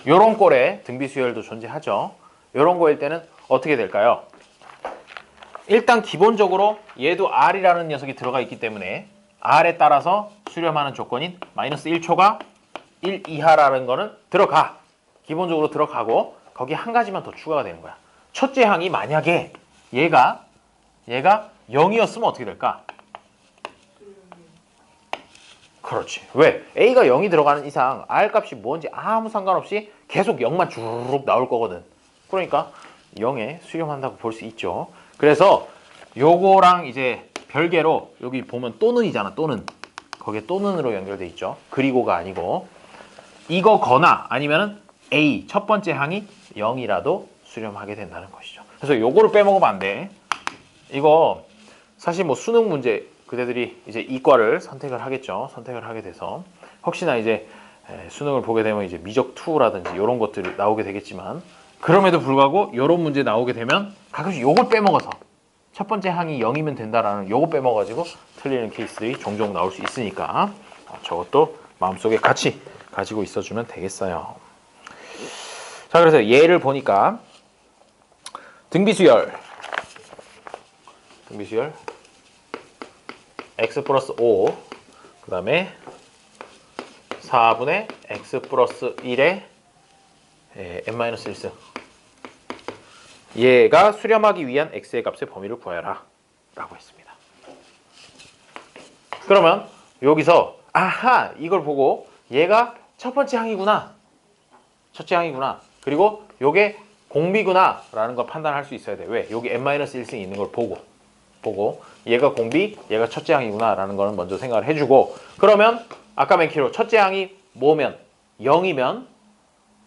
요런 꼴의 등비수열도 존재하죠. 요런 거일 때는 어떻게 될까요? 일단 기본적으로 얘도 R이라는 녀석이 들어가 있기 때문에 R에 따라서 수렴하는 조건인 마이너스 1초가 1 이하라는 거는 들어가. 기본적으로 들어가고 거기 한 가지만 더 추가가 되는 거야. 첫째 항이 만약에 얘가 0이었으면 어떻게 될까? 그렇지. 왜? A가 0이 들어가는 이상 R 값이 뭔지 아무 상관없이 계속 0만 주르륵 나올 거거든. 그러니까 0에 수렴한다고 볼 수 있죠. 그래서 요거랑 이제 별개로 여기 보면 또는이잖아. 또는. 거기에 또는으로 연결돼 있죠. 그리고가 아니고 이거거나 아니면은 A 첫 번째 항이 0이라도 수렴하게 된다는 것이죠. 그래서 요거를 빼먹으면 안 돼. 이거 사실 뭐 수능 문제 그대들이 이제 이과를 선택을 하겠죠. 선택을 하게 돼서 혹시나 이제 수능을 보게 되면 이제 미적 2라든지 이런 것들이 나오게 되겠지만 그럼에도 불구하고 이런 문제 나오게 되면 가끔씩 요걸 빼먹어서 첫 번째 항이 0이면 된다라는 요거 빼먹어가지고 틀리는 케이스들이 종종 나올 수 있으니까 저것도 마음속에 같이 가지고 있어주면 되겠어요. 자, 그래서 예를 보니까 등비수열 x 플러스 5 그 다음에 4분의 x 플러스 1의 n-1승 얘가 수렴하기 위한 x의 값의 범위를 구하여라 라고 했습니다. 그러면 여기서 아하 이걸 보고 얘가 첫 번째 항이구나 첫째 항이구나 그리고 요게 공비구나 라는 걸 판단할 수 있어야 돼. 왜? 여기 n-1승이 있는 걸 보고 보고 얘가 공비, 얘가 첫째 항이구나 라는 거는 먼저 생각을 해주고 그러면 아까 맨 키로 첫째 항이 뭐면 0이면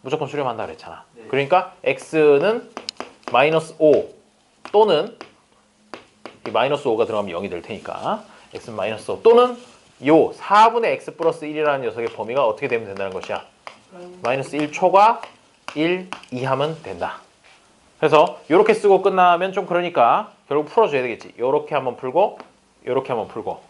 무조건 수렴한다 그랬잖아. 네. 그러니까 x는 마이너스 5 또는 이 마이너스 5가 들어가면 0이 될 테니까 x는 마이너스 5 또는 요 4분의 x 플러스 1이라는 녀석의 범위가 어떻게 되면 된다는 것이야. 마이너스 1초과 1 이하면 된다. 그래서 이렇게 쓰고 끝나면 좀 그러니까 결국 풀어줘야 되겠지. 이렇게 한번 풀고 이렇게 한번 풀고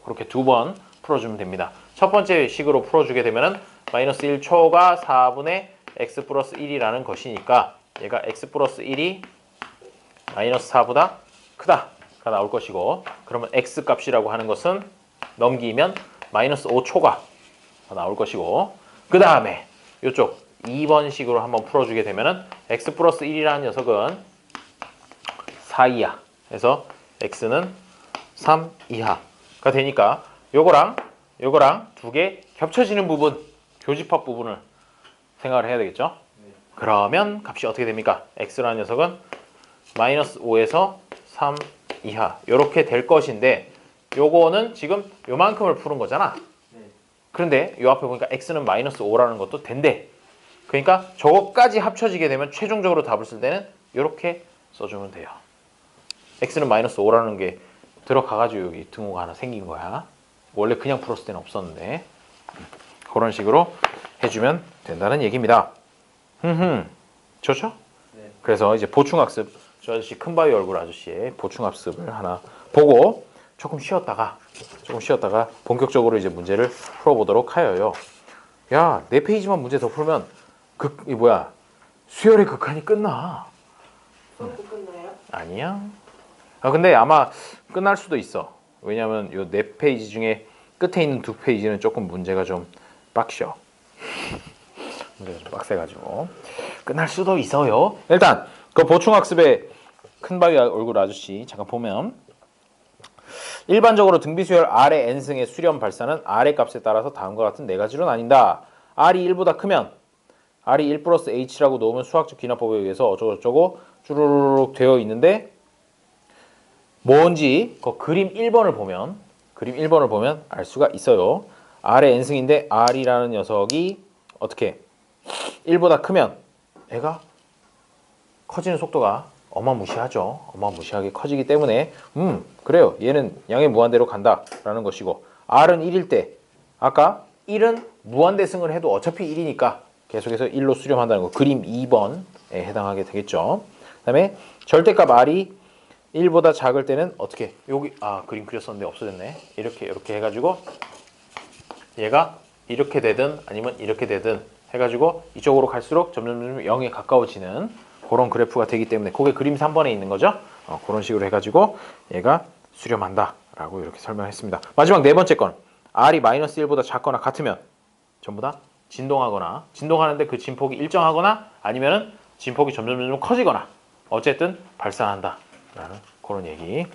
그렇게 두 번 풀어주면 됩니다. 첫 번째 식으로 풀어주게 되면은 마이너스 1초가 4분의 x 플러스 1이라는 것이니까 얘가 x 플러스 1이 마이너스 4보다 크다가 나올 것이고 그러면 x 값이라고 하는 것은 넘기면 마이너스 5초가 나올 것이고 그 다음에 이쪽 2번 식으로 한번 풀어주게 되면은 x 플러스 1이라는 녀석은 4 이하 그래서 x는 3 이하가 되니까 요거랑 두 개 겹쳐지는 부분 교집합 부분을 생각을 해야 되겠죠. 그러면 값이 어떻게 됩니까? x라는 녀석은 마이너스 5에서 3 이하 이렇게 될 것인데 요거는 지금 요만큼을 푸는 거잖아. 그런데 요 앞에 보니까 x는 마이너스 5라는 것도 된대. 그러니까 저거까지 합쳐지게 되면 최종적으로 답을 쓸 때는 이렇게 써주면 돼요. x는 마이너스 5라는 게 들어가가지고 여기 등호가 하나 생긴 거야. 원래 그냥 풀었을 때는 없었는데 그런 식으로 해주면 된다는 얘기입니다. 좋죠? 네. 그래서 이제 보충학습 저 아저씨 큰바위 얼굴 아저씨의 보충학습을 하나 보고 조금 쉬었다가 본격적으로 이제 문제를 풀어보도록 하여요. 야, 4페이지만 문제 더 풀면 수열의 극한이 끝나. 수업도 끝나요? 아니야. 근데 아마 끝날 수도 있어. 왜냐면 요 4페이지 중에 끝에 있는 2페이지는 조금 문제가 좀 빡셔. 문제가 좀 빡세가지고 끝날 수도 있어요. 일단 그 보충학습의 큰바위 얼굴 아저씨 잠깐 보면 일반적으로 등비수열 R의 n승의 수렴 발사는 R의 값에 따라서 다음과 같은 네 가지로 나뉜다. R이 1보다 크면 R이 1 플러스 H라고 놓으면 수학적 기납법에 의해서 어쩌고저쩌고 쭈루루룩 되어 있는데 뭔지 그 그림 1번을 보면 알 수가 있어요. R의 n승인데 R이라는 녀석이 어떻게 1보다 크면 애가 커지는 속도가 어마무시하죠. 어마무시하게 커지기 때문에 그래요. 얘는 양의 무한대로 간다라는 것이고 R은 1일 때 아까 1은 무한대승을 해도 어차피 1이니까 계속해서 1로 수렴한다는 거 그림 2번에 해당하게 되겠죠. 그 다음에 절대값 R이 1보다 작을 때는 어떻게 여기 그림 그렸었는데 없어졌네. 이렇게 해가지고 얘가 이렇게 되든 아니면 이렇게 되든 해가지고 이쪽으로 갈수록 점점 0에 가까워지는 그런 그래프가 되기 때문에 그게 그림 3번에 있는 거죠. 그런 식으로 해가지고 얘가 수렴한다 라고 이렇게 설명했습니다. 마지막 네 번째 건 R이 마이너스 1보다 작거나 같으면 전부 다 진동하거나 진동하는데 그 진폭이 일정하거나 아니면은 진폭이 점점 커지거나 어쨌든 발산한다 라는 그런 얘기.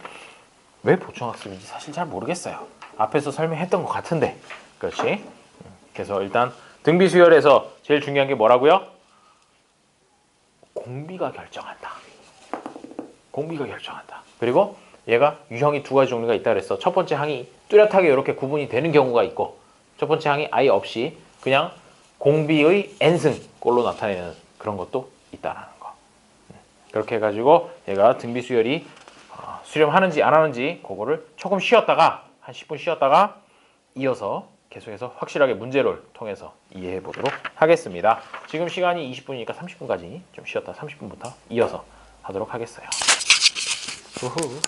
왜 보충학습인지 사실 잘 모르겠어요. 앞에서 설명했던 것 같은데 그렇지. 그래서 일단 등비수열에서 제일 중요한 게 뭐라고요? 공비가 결정한다. 그리고 얘가 유형이 두 가지 종류가 있다 그랬어. 첫 번째 항이 뚜렷하게 이렇게 구분이 되는 경우가 있고 첫 번째 항이 아예 없이 그냥 공비의 n승 꼴로 나타내는 그런 것도 있다라는 거. 그렇게 해가지고 얘가 등비수열이 수렴하는지 안 하는지 그거를 조금 쉬었다가 한 10분 쉬었다가 이어서 계속해서 확실하게 문제를 통해서 이해해 보도록 하겠습니다. 지금 시간이 20분이니까 30분까지 좀 쉬었다 30분부터 이어서 하도록 하겠어요. 우후.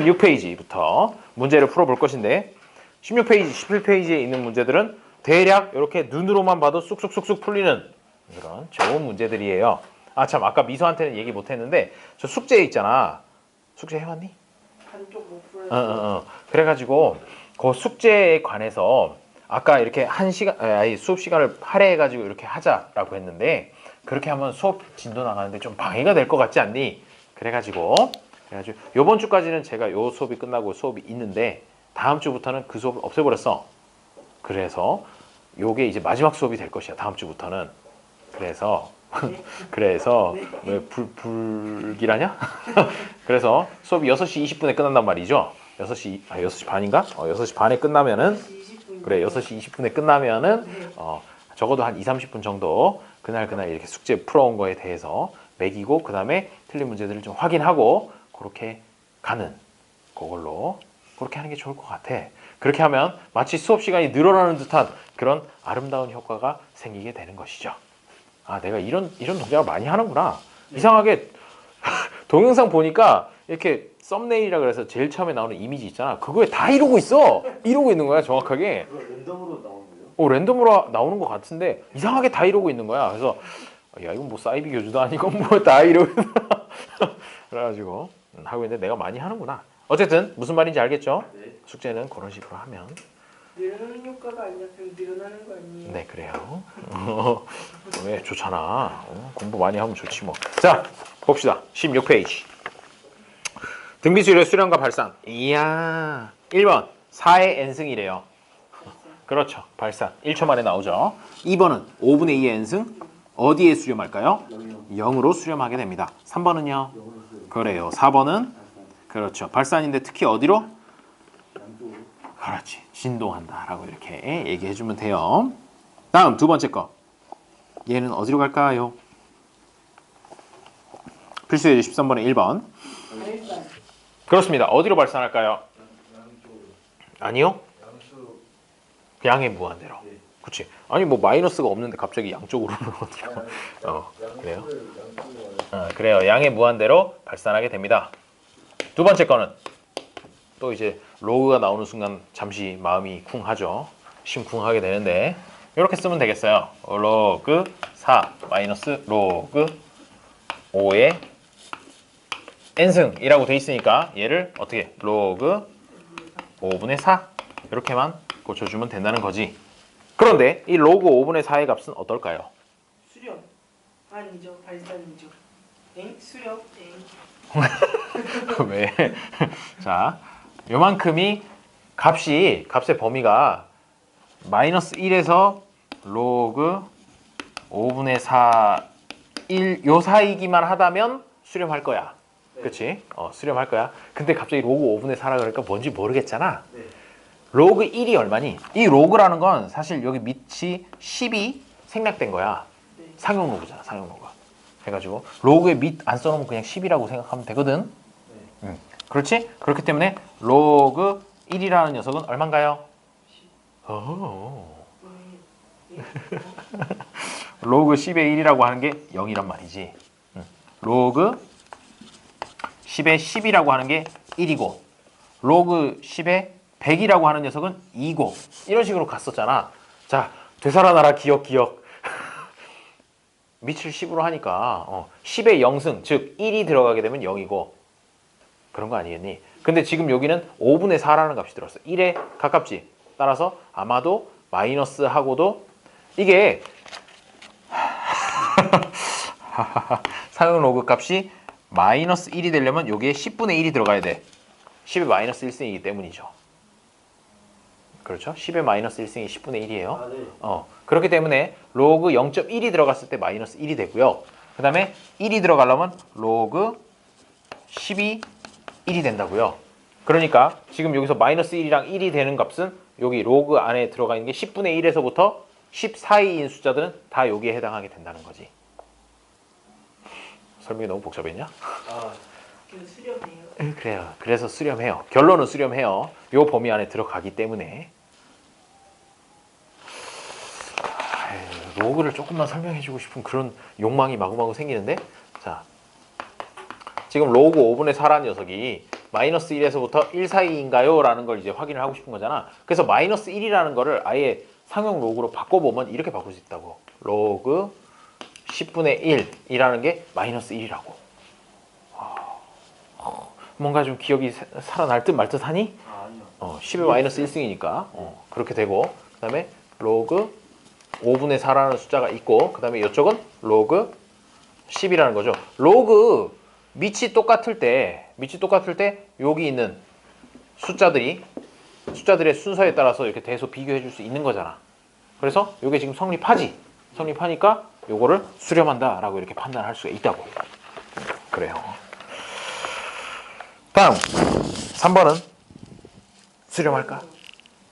16페이지부터 문제를 풀어볼 것인데 16페이지, 17페이지에 있는 문제들은 대략 이렇게 눈으로만 봐도 쑥쑥쑥쑥 풀리는 그런 좋은 문제들이에요. 아 참 아까 미소한테는 얘기 못했는데 저 숙제 있잖아. 숙제 해왔니? 한쪽 못 풀어요. 그래가지고 그 숙제에 관해서 아까 이렇게 한 시간, 아니 수업 시간을 할애해가지고 이렇게 하자라고 했는데 그렇게 하면 수업 진도 나가는데 좀 방해가 될 것 같지 않니? 그래가지고 요번 주까지는 제가 요 수업이 끝나고 수업이 있는데 다음 주부터는 그 수업을 없애버렸어. 그래서 요게 이제 마지막 수업이 될 것이야. 다음 주부터는. 그래서 왜 불길하냐? 그래서 수업이 6시 20분에 끝난단 말이죠. 6시 반인가? 6시 반에 끝나면은 20분. 그래 6시 20분에 끝나면은 적어도 한 2, 30분 정도 그날 이렇게 숙제 풀어온 거에 대해서 매기고 그 다음에 틀린 문제들을 좀 확인하고 그렇게 가는 그걸로 그렇게 하는 게 좋을 것 같아. 그렇게 하면 마치 수업 시간이 늘어나는 듯한 그런 아름다운 효과가 생기게 되는 것이죠. 아 내가 이런 동작을 많이 하는구나. 이상하게 동영상 보니까 이렇게 썸네일이라 그래서 제일 처음에 나오는 이미지 있잖아. 그거에 다 이러고 있어. 이러고 있는 거야 정확하게. 그거 랜덤으로 나오는 거예요? 랜덤으로 나오는 것 같은데 이상하게 다 이러고 있는 거야. 그래서 야 이건 뭐 사이비 교주도 아니고 뭐 다 이러고 그래가지고 하고 있는데 내가 많이 하는구나. 어쨌든 무슨 말인지 알겠죠? 네. 숙제는 그런 식으로 하면 늘어나는 효과가 아니라 그냥 늘어나는 거 아니에요? 네 그래요. 왜 좋잖아. 공부 많이 하면 좋지 뭐. 자 봅시다. 16페이지 등비수열의 수렴과 발산. 이야 1번 4의 n승이래요. 그렇죠. 발산 1초 만에 나오죠. 2번은 5분의 2의 n승 어디에 수렴할까요? 0으로 수렴하게 됩니다. 3번은요? 그래요. 4번은 그렇죠. 발산인데 특히 어디로? 그렇지. 진동한다 라고 이렇게 얘기해 주면 돼요. 다음 두 번째 거. 얘는 어디로 갈까요? 필수예제 13번의 1번. 발산. 그렇습니다. 어디로 발산할까요? 아니요. 양의 무한대로. 그렇지. 아니 뭐 마이너스가 없는데 갑자기 양쪽으로는 어디로? 그래요? 그래요. 양의 무한대로 발산하게 됩니다. 두 번째 거는 또 이제 로그가 나오는 순간 잠시 마음이 쿵하죠. 심쿵하게 되는데 이렇게 쓰면 되겠어요. 로그 4 마이너스 로그 5의 n승이라고 돼 있으니까 얘를 어떻게 로그 5분의 4 이렇게만 고쳐주면 된다는 거지. 그런데 이 로그 5분의 4의 값은 어떨까요? 수렴. 아니죠. 발산이죠. 엥? 수렴. 엥. 왜? 자, 요만큼이 값의 범위가 마이너스 1에서 로그 5분의 4, 1 요 사이기만 하다면 수렴할 거야. 그치? 수렴할 거야. 근데 갑자기 로그 5분의 4라 그러니까 뭔지 모르겠잖아. 네. 로그 1이 얼마니? 이 로그라는 건 사실 여기 밑이 10이 생략된 거야. 네. 상용 로그잖아, 상용 로그. 해가지고 로그에 밑 안 써놓으면 그냥 10이라고 생각하면 되거든. 그렇지? 그렇기 때문에 로그 1이라는 녀석은 얼마인가요? 로그 10의 1이라고 하는 게 0이란 말이지. 로그 10의 10이라고 하는 게 1이고 로그 10의 100이라고 하는 녀석은 2고 이런 식으로 갔었잖아. 자, 되살아나라 기억. 밑을 10으로 하니까 10의 0승, 즉 1이 들어가게 되면 0이고 그런 거 아니겠니? 근데 지금 여기는 5분의 4라는 값이 들었어. 1에 가깝지. 따라서 아마도 마이너스하고도 이게 사용 로그 값이 마이너스 1이 되려면 여기에 10분의 1이 들어가야 돼. 10의 마이너스 1승이기 때문이죠. 그렇죠? 10의 마이너스 1승이 10분의 1이에요. 아, 네. 그렇기 때문에 로그 0.1이 들어갔을 때 마이너스 1이 되고요. 그 다음에 1이 들어가려면 로그 10이 1이 된다고요. 그러니까 지금 여기서 마이너스 1이랑 1이 되는 값은 여기 로그 안에 들어가 있는 게 10분의 1에서부터 10 사이인 숫자들은 다 여기에 해당하게 된다는 거지. 설명이 너무 복잡했냐? 그 수렴해요. 그래요. 그래서 수렴해요. 결론은 수렴해요. 요 범위 안에 들어가기 때문에. 로그를 조금만 설명해주고 싶은 그런 욕망이 마구마구 생기는데, 자, 지금 로그 5분의 4라는 녀석이 마이너스 1에서부터 1 사이인가요? 라는 걸 이제 확인을 하고 싶은 거잖아. 그래서 마이너스 1이라는 거를 아예 상용 로그로 바꿔보면 이렇게 바꿀 수 있다고. 로그 10분의 1이라는 게 마이너스 1이라고. 뭔가 좀 기억이 살아날 듯 말 듯 하니? 아니요. 10의 마이너스 1승이니까 그렇게 되고, 그 다음에 로그 5분의 4라는 숫자가 있고, 그 다음에 이쪽은 로그 10이라는 거죠. 로그 밑이 똑같을 때 여기 있는 숫자들의 순서에 따라서 이렇게 대소 비교해 줄 수 있는 거잖아. 그래서 이게 지금 성립하지. 성립하니까 요거를 수렴한다 라고 이렇게 판단할 수가 있다고. 그래요. 다음 3번은 수렴할까?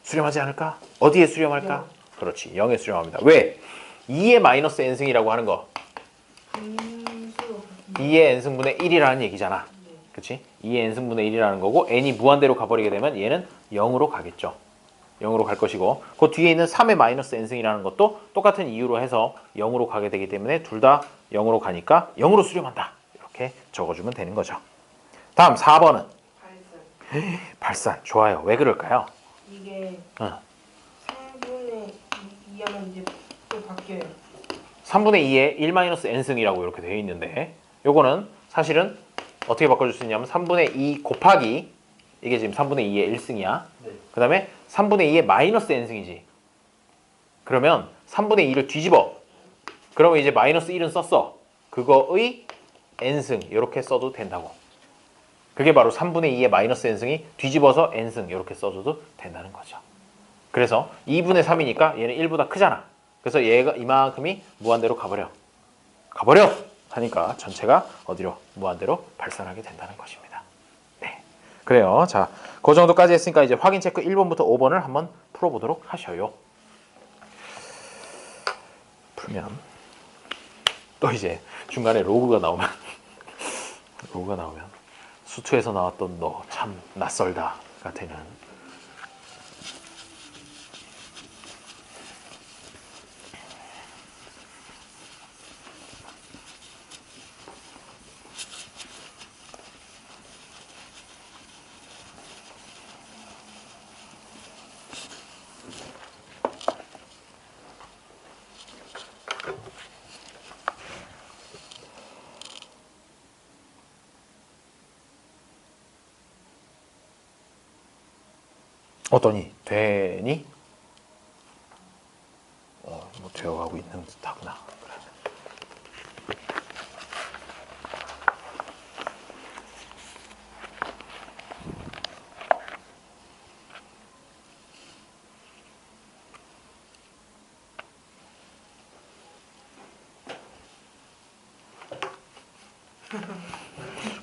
수렴하지 않을까? 어디에 수렴할까? 그렇지, 0에 수렴합니다. 왜? 2의 마이너스 n승이라고 하는 거, 분수. 2의 n승분의 1이라는 얘기잖아. 그치? 2의 n승분의 1이라는 거고, n이 무한대로 가버리게 되면 얘는 0으로 가겠죠. 0으로 갈 것이고, 그 뒤에 있는 3의 마이너스 n승이라는 것도 똑같은 이유로 해서 0으로 가게 되기 때문에 둘 다 0으로 가니까 0으로 수렴한다. 이렇게 적어주면 되는 거죠. 다음 4번은 발산. 발산. 좋아요. 왜 그럴까요? 이게 어. 3분의 2 하면 이제 또 바뀌어요. 3분의 2에 1-n승이라고 이렇게 되어 있는데, 요거는 사실은 어떻게 바꿔줄 수 있냐면 3분의 2 곱하기, 이게 지금 3분의 2의 1승이야. 네. 그 다음에 3분의 2의 마이너스 n승이지. 그러면 3분의 2를 뒤집어. 그러면 이제 마이너스 1은 썼어. 그거의 n승 이렇게 써도 된다고. 그게 바로 3분의 2의 마이너스 n승이 뒤집어서 n승 이렇게 써줘도 된다는 거죠. 그래서 2분의 3이니까 얘는 1보다 크잖아. 그래서 얘가 이만큼이 무한대로 가버려 하니까 전체가 어디로? 무한대로 발산하게 된다는 것입니다. 네, 그래요. 자, 그 정도까지 했으니까 이제 확인 체크 1번부터 5번을 한번 풀어보도록 하셔요. 풀면 또 이제 중간에 로그가 나오면 수투에서 나왔던 너 참 낯설다가 되는. 어떠니? 되니? 뭐 되어가고 있는 듯하구나.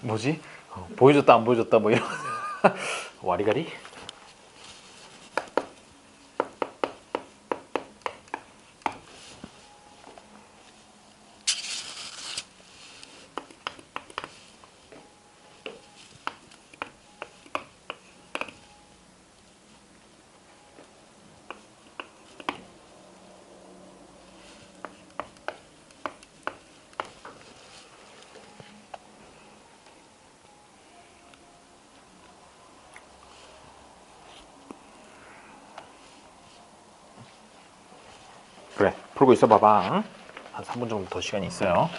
뭐지? 보여줬다 안 보여줬다 뭐 이런 와리가리? 그래, 풀고 있어 봐봐. 한 3분 정도 더 시간이 있어요.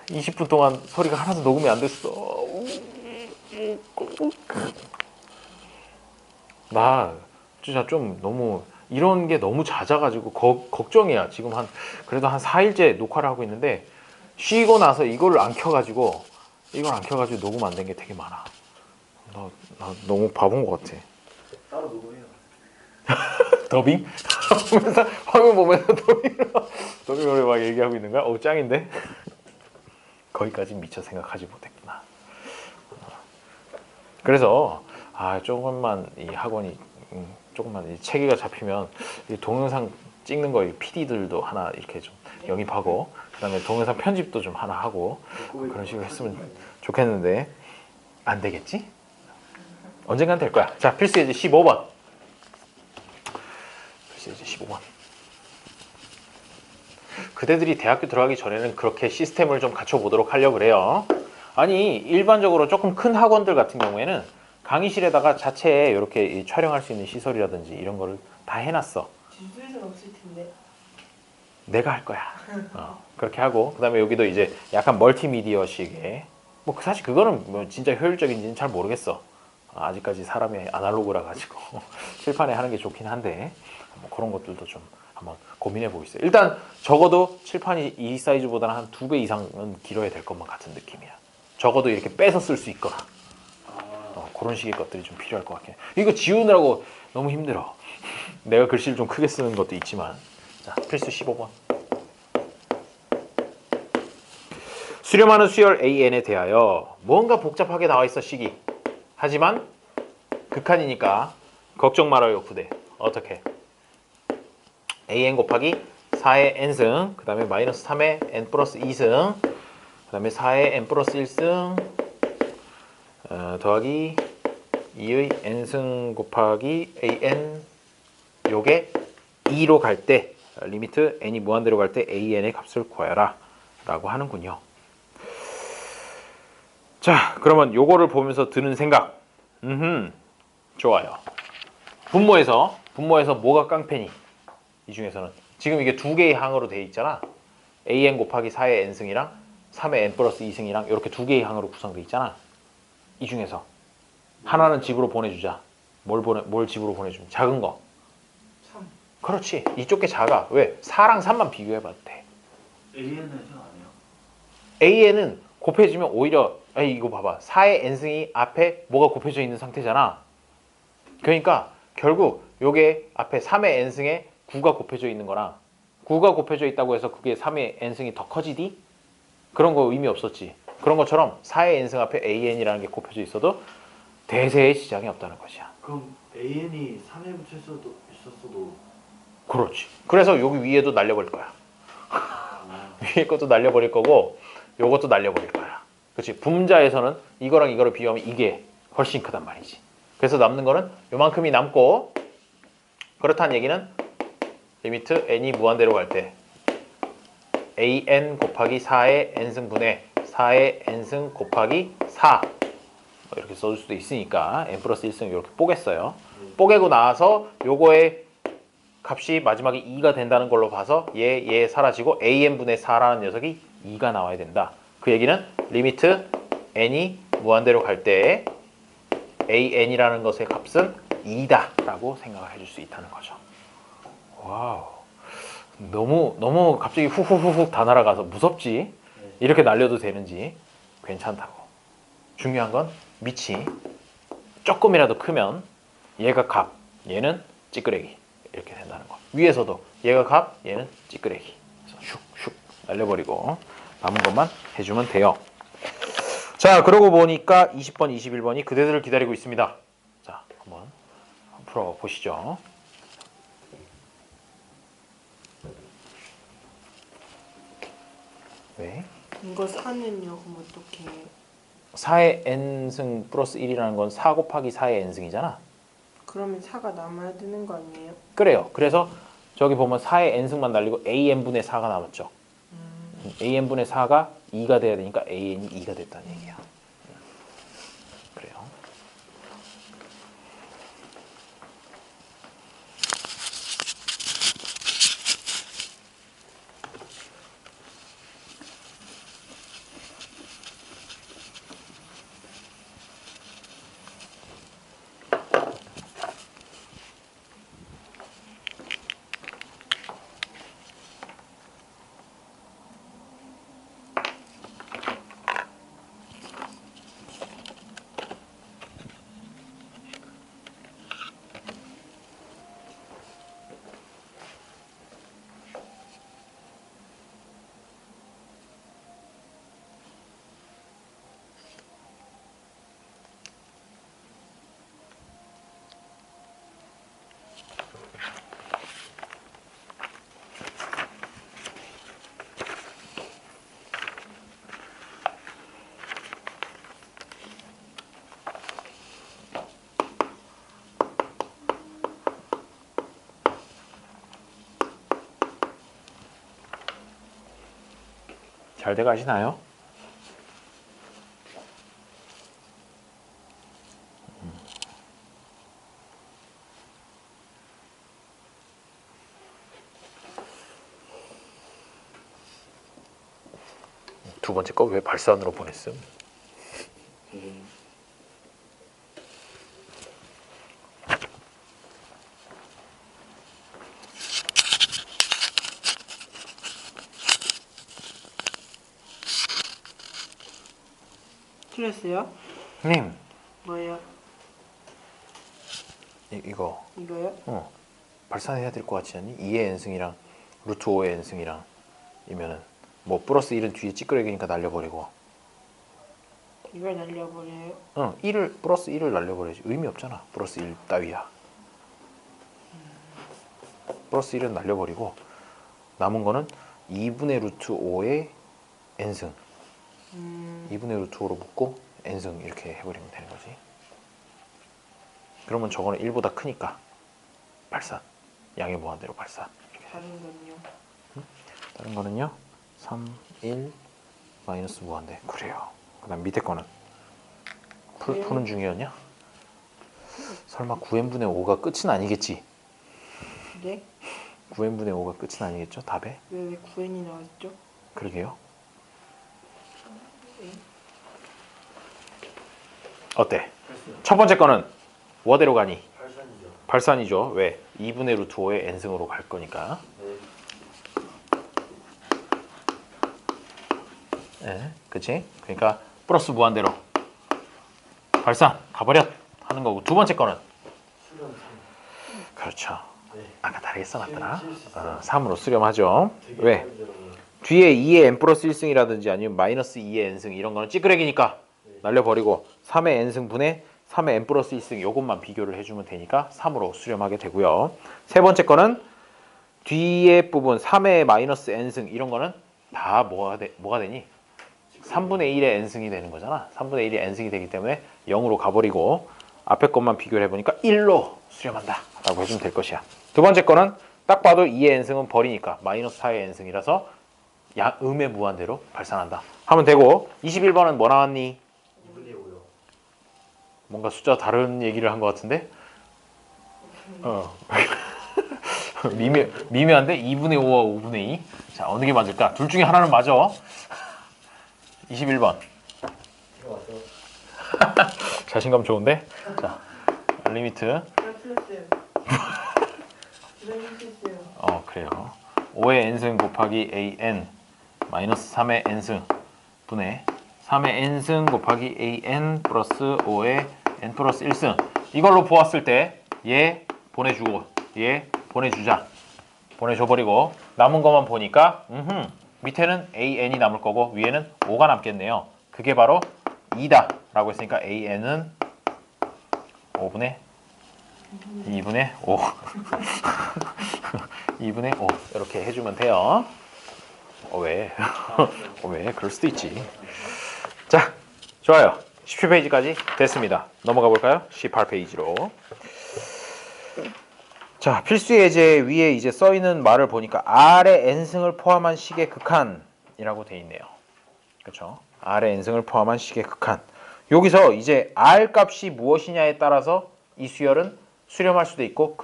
20분 동안 소리가 하나도 녹음이 안 됐어. 나 진짜 좀 너무 이런 게 너무 잦아가지고 걱정이야. 지금 그래도 한 4일째 녹화를 하고 있는데 쉬고 나서 이걸 안 켜가지고 녹음 안 된 게 되게 많아. 나 너무 바본 것 같아. 따로 녹음해요. 더빙? 화면 보면서 더빙으로 막 얘기하고 있는 거야? 오, 짱인데? 거기까지 미처 생각하지 못했구나. 그래서 조금만 이 학원이 조금만 이 체계가 잡히면 이 동영상 찍는 거 PD들도 하나 이렇게 좀 영입하고 그다음에 동영상 편집도 좀 하나 하고 그런 식으로 했으면 좋겠는데 안 되겠지? 언젠간 될 거야. 자, 필수 예제 15번. 필수 예제 15번. 그대들이 대학교 들어가기 전에는 그렇게 시스템을 좀 갖춰보도록 하려고 그래요. 아니 일반적으로 조금 큰 학원들 같은 경우에는 강의실에다가 자체에 이렇게 촬영할 수 있는 시설이라든지 이런 거를 다 해놨어. 지수에서는 없을 텐데. 내가 할 거야. 그렇게 하고 그다음에 여기도 이제 약간 멀티미디어식의 뭐 사실 그거는 뭐 진짜 효율적인지는 잘 모르겠어. 아직까지 사람이 아날로그라 가지고 칠판에 하는 게 좋긴 한데 뭐 그런 것들도 좀 한번 고민해 보겠어요. 일단 적어도 칠판이 이 사이즈보다는 한 2배 이상은 길어야 될 것만 같은 느낌이야. 적어도 이렇게 빼서 쓸 수 있거나 그런 식의 것들이 좀 필요할 것 같긴 해. 이거 지우느라고 너무 힘들어. 내가 글씨를 좀 크게 쓰는 것도 있지만. 자, 필수 15번. 수렴하는 수열 AN에 대하여 뭔가 복잡하게 나와 있어 식이. 하지만 극한이니까 걱정 말아요 부대. 어떻게? AN 곱하기 4의 n승, 그 다음에 마이너스 3의 n 플러스 2승, 그 다음에 4의 n 플러스 1승 더하기 2의 n승 곱하기 an 요게 2로 갈 때 리미트 n이 무한대로 갈 때 an의 값을 구하여라 라고 하는군요. 자, 그러면 요거를 보면서 드는 생각. 좋아요. 분모에서 뭐가 깡패니? 이 중에서는 지금 이게 두 개의 항으로 되어 있잖아. an 곱하기 4의 n승이랑 3의 n 플러스 2승이랑 이렇게 두 개의 항으로 구성되어 있잖아. 이 중에서 하나는 집으로 보내주자. 뭘 집으로 보내주면 작은 거. 3. 그렇지. 이쪽 게 작아. 왜? 4랑 3만 비교해봐도 돼. AN은 생 아니에요? AN은 곱해지면 오히려 이거 봐봐. 4의 n승이 앞에 뭐가 곱해져 있는 상태잖아. 그러니까 결국 요게 앞에 3의 n승에 9가 곱해져 있는 거랑 9가 곱해져 있다고 해서 그게 3의 n승이 더 커지디? 그런 거 의미 없었지. 그런 것처럼 4의 n승 앞에 AN이라는 게 곱해져 있어도 대세의 지장이 없다는 것이야. 그럼 AN이 3에 붙여 있었어도 그렇지. 그래서 여기 위에도 날려버릴 거야. 위에 것도 날려버릴 거고 요것도 날려버릴 거야. 그렇지. 분자에서는 이거랑 이거를 비교하면 이게 훨씬 크단 말이지. 그래서 남는 거는 요만큼이 남고 그렇다는 얘기는 리미트 n이 무한대로 갈 때 an 곱하기 4의 n승분의 4의 n승 곱하기 4 이렇게 써줄 수도 있으니까 n 플러스 1승 이렇게 뽀겠어요. 뽀개고 나서 요거의 값이 마지막에 2가 된다는 걸로 봐서 얘 사라지고 an분의 4라는 녀석이 2가 나와야 된다. 그 얘기는 리미트 n이 무한대로 갈 때 an이라는 것의 값은 2다 라고 생각을 해줄 수 있다는 거죠. 와우, 너무 갑자기 후후후후 다 날아가서 무섭지? 이렇게 날려도 되는지 괜찮다고. 중요한 건 밑이 조금이라도 크면 얘가 값, 얘는 찌끄레기 이렇게 된다는 거. 위에서도 얘가 값, 얘는 찌끄레기. 그래서 슉슉 날려버리고 남은 것만 해주면 돼요. 자, 그러고 보니까 20번, 21번이 그대들을 기다리고 있습니다. 자, 한번 풀어보시죠. 왜? 이거 4는요? 그럼 어떻게 해요? 4의 n승 플러스 1이라는 건 4 곱하기 4의 n승이잖아. 그러면 4가 남아야 되는 거 아니에요? 그래요. 그래서 저기 보면 4의 n승만 날리고 an분의 4가 남았죠. an분의 4가 2가 돼야 되니까 an이 2가 됐다는 얘기야. 그래요. 잘 돼가시나요? 두 번째 거 왜 발산으로 보냈음? 틀렸어요? 님, 뭐예요? 이거 이거요? 발산해야 될 것 같지 않니? 2의 n승이랑 루트 5의 n승이랑 이면은 뭐 플러스 1은 뒤에 찌끄러기니까 날려버리고 이걸 날려버려요? 1을 플러스 1을 날려버려야지. 의미 없잖아. 플러스 1 따위야. 플러스 1은 날려버리고 남은 거는 2분의 루트 5의 n승 2분의 루트 5로 묶고 n승 이렇게 해버리면 되는 거지. 그러면 저거는 1보다 크니까 발산. 양의 무한대로 발산. 이렇게. 다른 건요? 다른 거는요. 3, 1, 마이너스 무한대. 그래요. 그 다음 밑에 거는 푸는 중이었냐? 설마 9n분의 5가 끝은 아니겠지? 네? 9n분의 5가 끝은 아니겠죠? 답에? 왜 9n이 나왔죠? 그러게요. 어때? 첫 번째 거는 뭐대로 가니? 발산이죠. 발산이죠. 왜? 2분의 루트 5의 n승으로 갈 거니까. 네, 그치? 그러니까 플러스 무한대로 발산 가버렸 하는 거고. 두 번째 거는 수렴 3. 그렇죠. 네. 아까 다르게 써놨더라. 칠 수 있어요. 3으로 수렴하죠. 되게 왜? 어려워요. 뒤에 2의 n 플러스 1승이라든지 아니면 마이너스 2의 n승 이런 거는 찌끄레기니까 날려버리고 3의 n승 분의 3의 n 플러스 1승 요것만 비교를 해주면 되니까 3으로 수렴하게 되고요. 세 번째 거는 뒤에 부분 3의 마이너스 n승 이런 거는 다 뭐가 되니? 3분의 1의 n승이 되는 거잖아. 3분의 1의 n승이 되기 때문에 0으로 가버리고 앞에 것만 비교를 해보니까 1로 수렴한다 라고 해주면 될 것이야. 두 번째 거는 딱 봐도 2의 n승은 버리니까 마이너스 4의 n승이라서 음의 무한대로 발산한다 하면 되고. 21번은 뭐 나왔니? 2분의 5요. 뭔가 숫자 다른 얘기를 한 것 같은데? 미묘한데? 2분의 5와 5분의 2? 자, 어느 게 맞을까? 둘 중에 하나는 맞아. 21번. 들어왔어. 자신감 좋은데? 자, 리미트. 아, 틀렸어요. 틀렸어요. 그래요. 5의 n승 곱하기 an 마이너스 3의 n승 분의 3의 n승 곱하기 an 플러스 5의 n 플러스 1승. 이걸로 보았을 때 얘 보내주고 얘 보내주자. 보내줘버리고 남은 것만 보니까 밑에는 an이 남을 거고 위에는 5가 남겠네요. 그게 바로 2다 라고 했으니까 an은 5분의 2분의 5 2분의 5 이렇게 해주면 돼요. 왜? 왜? 그럴 수도 있지. 자, 좋아요. 17페이지까지 됐습니다. 넘어가 볼까요? 18페이지로. 자, 필수 예제 위에 이제 써 있는 말을 보니까 R의 n승을 포함한 식의 극한이라고 돼 있네요. 그렇죠? R의 n승을 포함한 식의 극한. 여기서 이제 R 값이 무엇이냐에 따라서 이 수열은 수렴할 수도 있고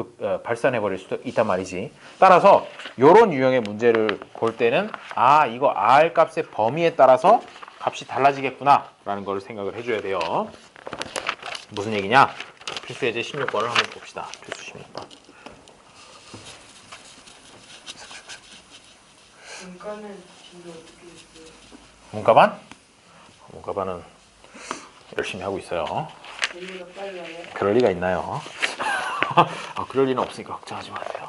발산해 버릴 수도 있단 말이지. 따라서 이런 유형의 문제를 볼 때는 이거 R 값의 범위에 따라서 값이 달라지겠구나 라는 걸 생각을 해줘야 돼요. 무슨 얘기냐? 필수 예제 16번을 한번 봅시다. 필수 16번. 문과는 진도 어떻게 했어요? 문과반? 문과반은 열심히 하고 있어요. 얘가 빨라요? 그럴 리가 있나요? 그럴 리는 없으니까 걱정하지 마세요.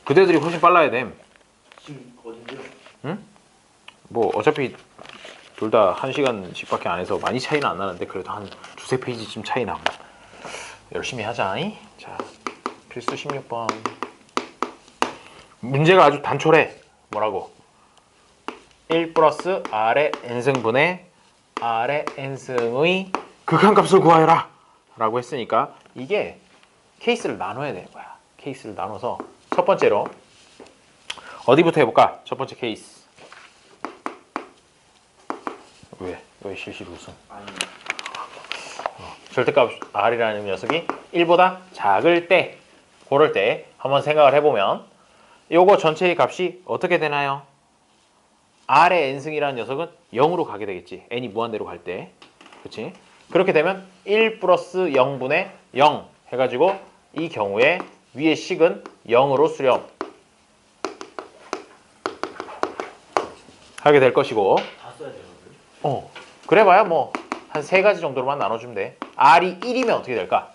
그대들이 훨씬 빨라야 됨. 지금 어딘데요? 응? 뭐 어차피 둘 다 1시간씩밖에 안 해서 많이 차이는 안 나는데 그래도 한 두세 페이지쯤 차이 나면 열심히 하자. 자, 필수 16번. 문제가 아주 단촐해. 뭐라고? 1 플러스 R의 n승분의 R의 n승의 극한값을 구하여라 라고 했으니까 이게 케이스를 나눠야 되는 거야. 케이스를 나눠서 첫 번째로 어디부터 해볼까? 첫 번째 케이스 왜 실시로 웃음? 아니 절대값 r이라는 녀석이 1보다 작을 때, 그럴 때 한번 생각을 해보면 요거 전체의 값이 어떻게 되나요? r의 n승이라는 녀석은 0으로 가게 되겠지. n이 무한대로 갈 때. 그렇지? 그렇게 되면 1 플러스 0분의 0 해가지고 이 경우에 위의 식은 0으로 수렴 하게 될 것이고, 다 써야 되거든. 그래봐야 뭐 한 세 가지 정도로만 나눠주면 돼. r이 1이면 어떻게 될까?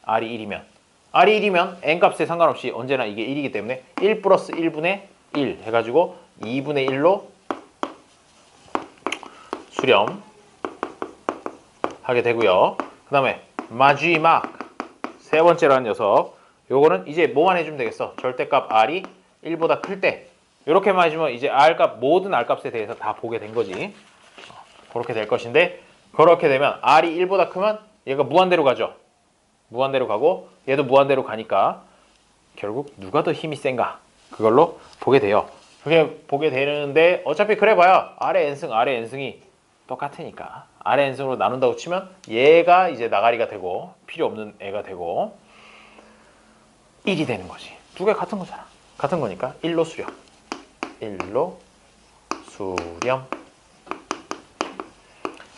r이 1이면 n 값에 상관없이 언제나 이게 1이기 때문에 1 플러스 1분의 1 해가지고 2분의 1로 수렴 하게 되고요. 그 다음에 마지막 세 번째라는 녀석, 요거는 이제 뭐만 해주면 되겠어? 절대값 r이 1보다 클 때, 이렇게만 해주면 이제 r값, 모든 r값에 대해서 다 보게 된 거지. 그렇게 될 것인데, 그렇게 되면 r이 1보다 크면 얘가 무한대로 가죠. 무한대로 가고 얘도 무한대로 가니까 결국 누가 더 힘이 센가, 그걸로 보게 돼요. 그게 보게 되는데 어차피 그래봐야 r의 n승이 똑같으니까 r의 n승으로 나눈다고 치면 얘가 이제 나가리가 되고 필요 없는 애가 되고 1이 되는 거지. 두 개 같은 거잖아. 같은 거니까 1로 수렴. 1로 수렴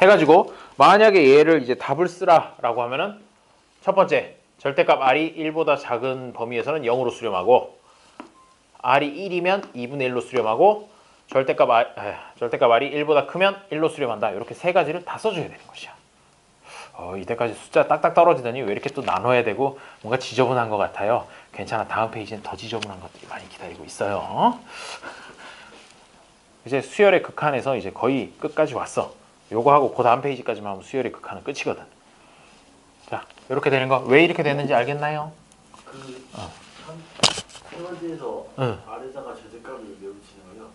해가지고, 만약에 얘를 이제 답을 쓰라라고 하면은 첫 번째, 절대값 r이 1보다 작은 범위에서는 0으로 수렴하고, r이 1이면 2분의 1로 수렴하고, 절대값 r이 1보다 크면 1로 수렴한다. 이렇게 세 가지를 다 써줘야 되는 것이야. 이때까지 숫자 딱딱 떨어지더니 왜 이렇게 또 나눠야 되고 뭔가 지저분한 것 같아요. 괜찮아. 다음 페이지는 더 지저분한 것들이 많이 기다리고 있어요. 이제 수열의 극한에서 이제 거의 끝까지 왔어. 요거 하고 그 다음 페이지까지만 하면 수열의 극한은 끝이거든. 자, 이렇게 되는 거 왜 이렇게 됐는지 알겠나요? 세 번째에서 아래다가 절대값을 외우치는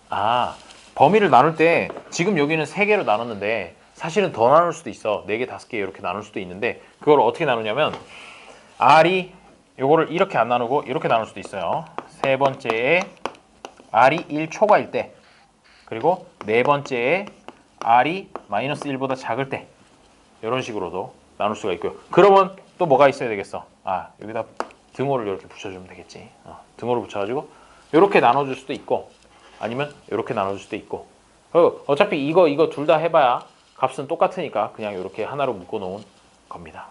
거요. 범위를 나눌 때 지금 여기는 3개로 나눴는데 사실은 더 나눌 수도 있어. 4개, 5개 이렇게 나눌 수도 있는데, 그걸 어떻게 나누냐면 r이 요거를 이렇게 안 나누고 이렇게 나눌 수도 있어요. 세 번째에 r이 1초가일 때, 그리고 네 번째에 r이 마이너스 1보다 작을 때, 이런 식으로도 나눌 수가 있고요. 그러면 또 뭐가 있어야 되겠어? 여기다 등호를 이렇게 붙여주면 되겠지. 등호를 붙여가지고 이렇게 나눠줄 수도 있고, 아니면 이렇게 나눠줄 수도 있고. 어차피 이거 둘 다 해봐야 값은 똑같으니까 그냥 이렇게 하나로 묶어놓은 겁니다.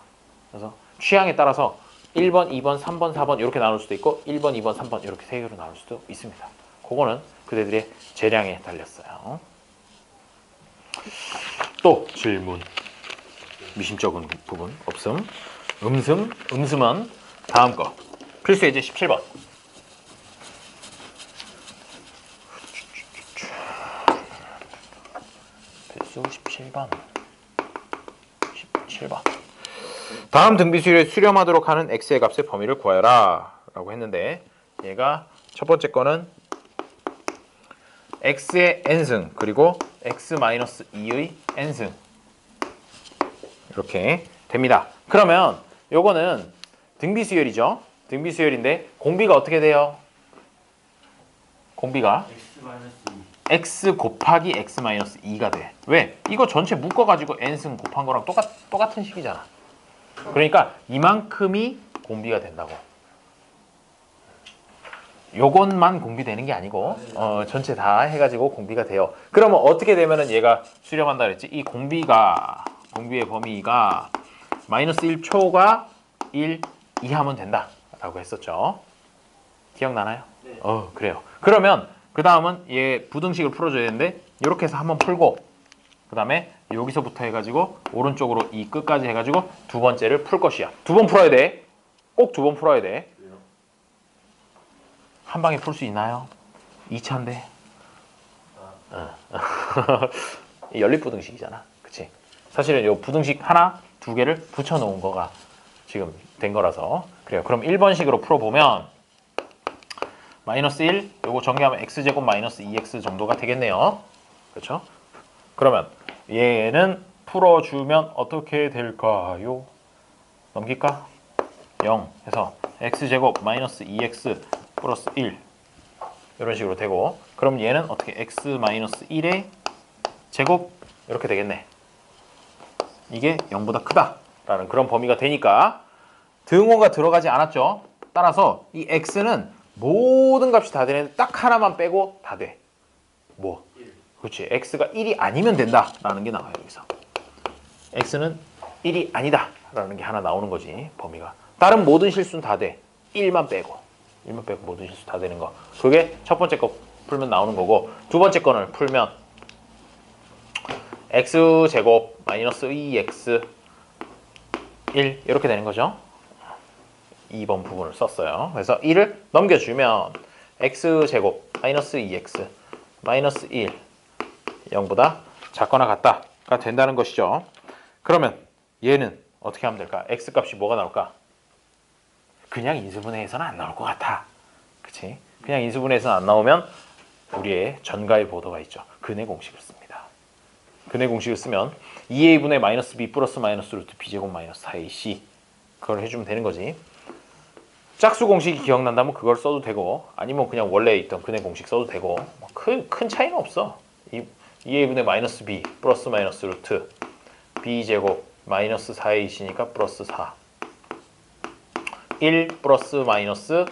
그래서 취향에 따라서 1번, 2번, 3번, 4번 이렇게 나눌 수도 있고, 1번, 2번, 3번 이렇게 세 개로 나눌 수도 있습니다. 그거는 그대들의 재량에 달렸어요. 또 질문, 미심쩍은 부분 없음. 음슴은 다음 거 필수 예제 17번. 필수 17번. 다음 등비수열에 수렴하도록 하는 x의 값의 범위를 구하여라 라고 했는데, 얘가 첫 번째 거는 x의 n승 그리고 x-2의 n승 이렇게 됩니다. 그러면 요거는 등비수열이죠. 등비수열인데 공비가 어떻게 돼요? 공비가 x 곱하기 x-2가 돼. 왜? 이거 전체 묶어가지고 n승 곱한 거랑 똑같은 식이잖아. 그러니까 이만큼이 공비가 된다고. 요것만 공비되는 게 아니고 전체 다 해가지고 공비가 돼요. 그러면 어떻게 되면은 얘가 수렴한다 그랬지? 이 공비의 범위가 마이너스 1초가 1 이하면 된다 라고 했었죠. 기억나나요? 네. 그래요. 그러면 그 다음은 얘 부등식을 풀어줘야 되는데, 이렇게 해서 한번 풀고, 그 다음에 여기서부터 해가지고 오른쪽으로 이 끝까지 해가지고 두 번째를 풀 것이야. 두 번 풀어야 돼. 꼭 두 번 풀어야 돼. 한 방에 풀 수 있나요? 2차인데. 연립부등식이잖아. 그치? 사실은 이 부등식 하나, 두 개를 붙여놓은 거가 지금 된 거라서. 그래요. 그럼 1번식으로 풀어보면 마이너스 1, 요거 정리하면 x제곱 마이너스 2x 정도가 되겠네요. 그렇죠? 그러면 얘는 풀어주면 어떻게 될까요? 넘길까? 0 해서 x제곱 마이너스 2x 플러스 1 이런 식으로 되고, 그럼 얘는 어떻게 x 마이너스 1에 제곱 이렇게 되겠네. 이게 0보다 크다라는 그런 범위가 되니까 등호가 들어가지 않았죠. 따라서 이 x는 모든 값이 다 되는데 딱 하나만 빼고 다 돼. 뭐? 그렇지. x가 1이 아니면 된다라는 게 나와요. 여기서 x는 1이 아니다라는 게 하나 나오는 거지. 범위가. 다른 모든 실수는 다 돼. 1만 빼고 모든 실수 다 되는 거. 그게 첫 번째 거 풀면 나오는 거고, 두 번째 거를 풀면 x제곱 마이너스 2x 1 이렇게 되는 거죠. 2번 부분을 썼어요. 그래서 1을 넘겨주면 x제곱 마이너스 2x 마이너스 1 0보다 작거나 같다가 된다는 것이죠. 그러면 얘는 어떻게 하면 될까? x값이 뭐가 나올까? 그냥 인수분해에서는 안 나올 것 같아. 그치? 그냥 인수분해에서는 안 나오면 우리의 전가의 보도가 있죠. 근의 공식을 씁니다. 근의 공식을 쓰면 2a분의 마이너스 b 플러스 마이너스 루트 b제곱 마이너스 4ac 그걸 해주면 되는 거지. 짝수 공식이 기억난다면 그걸 써도 되고, 아니면 그냥 원래 있던 근의 공식 써도 되고, 큰 차이는 없어. 2a분의 마이너스 b 플러스 마이너스 루트 b제곱 마이너스 4ac니까 플러스 4 1 플러스 마이너스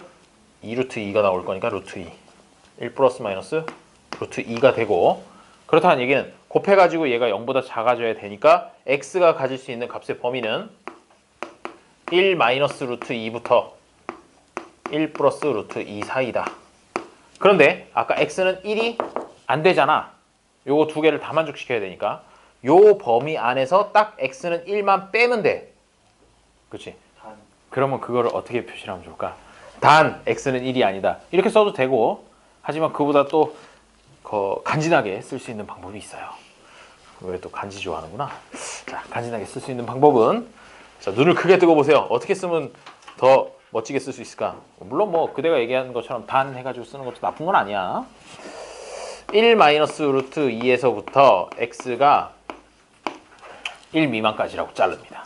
2루트 2가 나올 거니까 루트 2 1 플러스 마이너스 루트 2가 되고, 그렇다는 얘기는 곱해가지고 얘가 0보다 작아져야 되니까 x가 가질 수 있는 값의 범위는 1 마이너스 루트 2부터 1 플러스 루트 2 사이다. 그런데 아까 x는 1이 안 되잖아. 요거 두 개를 다 만족시켜야 되니까 요 범위 안에서 딱 x는 1만 빼면 돼. 그렇지? 그러면 그거를 어떻게 표시를 하면 좋을까? 단 x는 1이 아니다. 이렇게 써도 되고, 하지만 그보다 또 간지나게 쓸 수 있는 방법이 있어요. 왜 또 간지 좋아하는구나. 자, 간지나게 쓸 수 있는 방법은, 자, 눈을 크게 뜨고 보세요. 어떻게 쓰면 더 멋지게 쓸 수 있을까? 물론 뭐 그대가 얘기하는 것처럼 단 해가지고 쓰는 것도 나쁜 건 아니야. 1 마이너스 루트 2에서부터 x가 1 미만까지라고 자릅니다.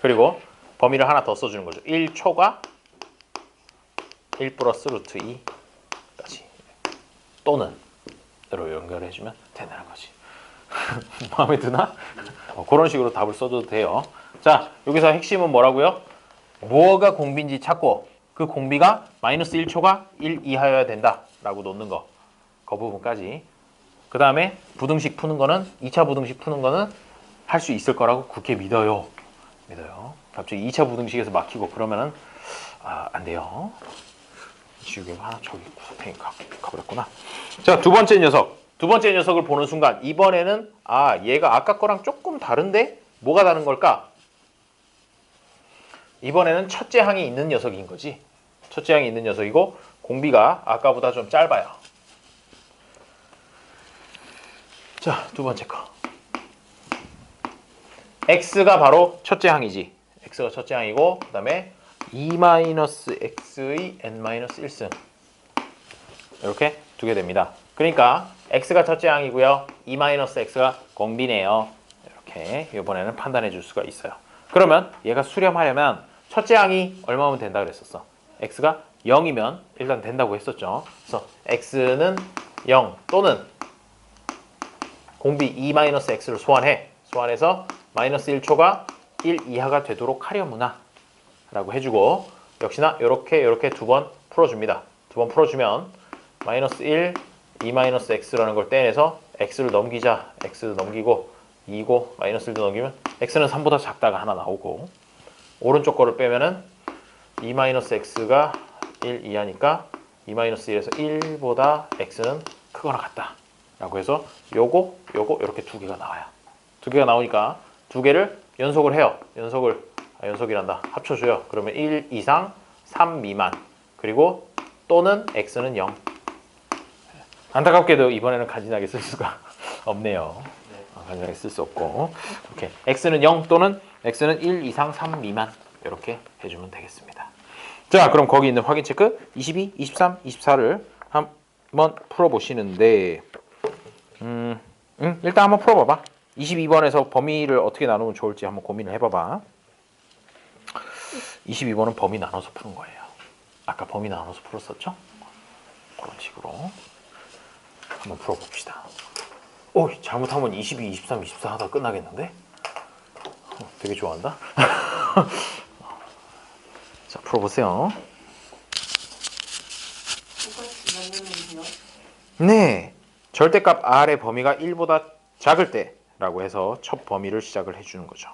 그리고 범위를 하나 더 써주는 거죠. 1초가 1 플러스 루트 2까지 또는 으로 연결해주면 된다는 거지. 마음에 드나? 그런 식으로 답을 써도 돼요. 자, 여기서 핵심은 뭐라고요? 뭐가 공비인지 찾고 그 공비가 마이너스 1초가 1 이하여야 된다라고 놓는 거. 그 부분까지. 그 다음에 부등식 푸는 거는 2차 부등식 푸는 거는 할 수 있을 거라고 굳게 믿어요. 갑자기 2차 부등식에서 막히고 그러면은 안 돼요. 지우개가 하나 저기 구석탱이 가버렸구나. 자, 두 번째 녀석을 보는 순간 이번에는 얘가 아까 거랑 조금 다른데 뭐가 다른 걸까? 이번에는 첫째 항이 있는 녀석인 거지. 첫째 항이 있는 녀석이고 공비가 아까보다 좀 짧아요. 자, 두 번째 거. x가 바로 첫째 항이지. x가 첫째 항이고 그 다음에 2-x의 n-1승 이렇게 두게 됩니다. 그러니까 x가 첫째 항이고요. 2-x가 공비네요. 이렇게 이번에는 판단해 줄 수가 있어요. 그러면 얘가 수렴하려면 첫째 항이 얼마면 된다 그랬었어? x가 0이면 일단 된다고 했었죠. 그래서 x는 0 또는 공비 2-x를 소환해서 마이너스 1초가 1 이하가 되도록 하려무나 라고 해주고, 역시나 이렇게 두 번 풀어줍니다. 두 번 풀어주면 마이너스 1, 2-x라는 걸 떼내서 x를 넘기자. x를 넘기고 2고 마이너스 1도 넘기면 x는 3보다 작다가 하나 나오고, 오른쪽 거를 빼면은 2-x가 1 이하니까 2-1에서 1보다 x는 크거나 같다 라고 해서 요거 이렇게 두 개가 나와요. 두 개가 나오니까 두 개를 연속을 해요. 연속이란다. 합쳐줘요. 그러면 1 이상 3 미만 그리고 또는 x는 0. 안타깝게도 이번에는 간지나게 쓸 수가 없네요. 간지나게 쓸 수 없고, 이렇게 x는 0 또는 x는 1 이상 3 미만 이렇게 해주면 되겠습니다. 자, 그럼 거기 있는 확인 체크 22, 23, 24를 한번 풀어보시는데, 일단 한번 풀어봐봐. 22번에서 범위를 어떻게 나누면 좋을지 한번 고민을 해봐봐. 22번은 범위 나눠서 푸는 거예요. 아까 범위 나눠서 풀었었죠? 그런 식으로 한번 풀어봅시다. 오, 잘못하면 22, 23, 24 하다 끝나겠는데? 되게 좋아한다. 자, 풀어보세요. 똑같이 만들면 돼요? 네, 절대값 R의 범위가 1보다 작을 때라고 해서 첫 범위를 시작을 해주는 거죠.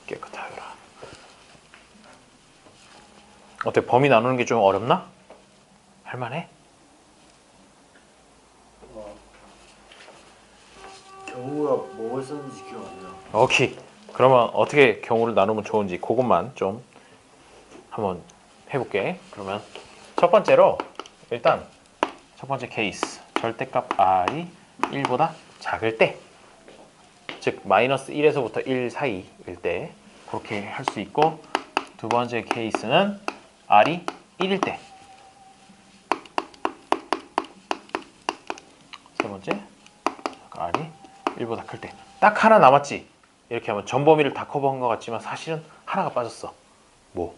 깨끗하여라. 어때? 범위 나누는 게 좀 어렵나? 할만해? 경우가 뭐 썼는지 기억 안 나. 오케이. 그러면 어떻게 경우를 나누면 좋은지 그것만 좀 한번 해볼게. 그러면 첫 번째로 일단 첫 번째 케이스 절대값 R이 1보다 작을 때, 즉 마이너스 1에서부터 1 사이일 때 그렇게 할 수 있고, 두 번째 케이스는 R이 1일 때, 세 번째 R이 1보다 클 때. 딱 하나 남았지? 이렇게 하면 전 범위를 다 커버한 것 같지만 사실은 하나가 빠졌어. 뭐?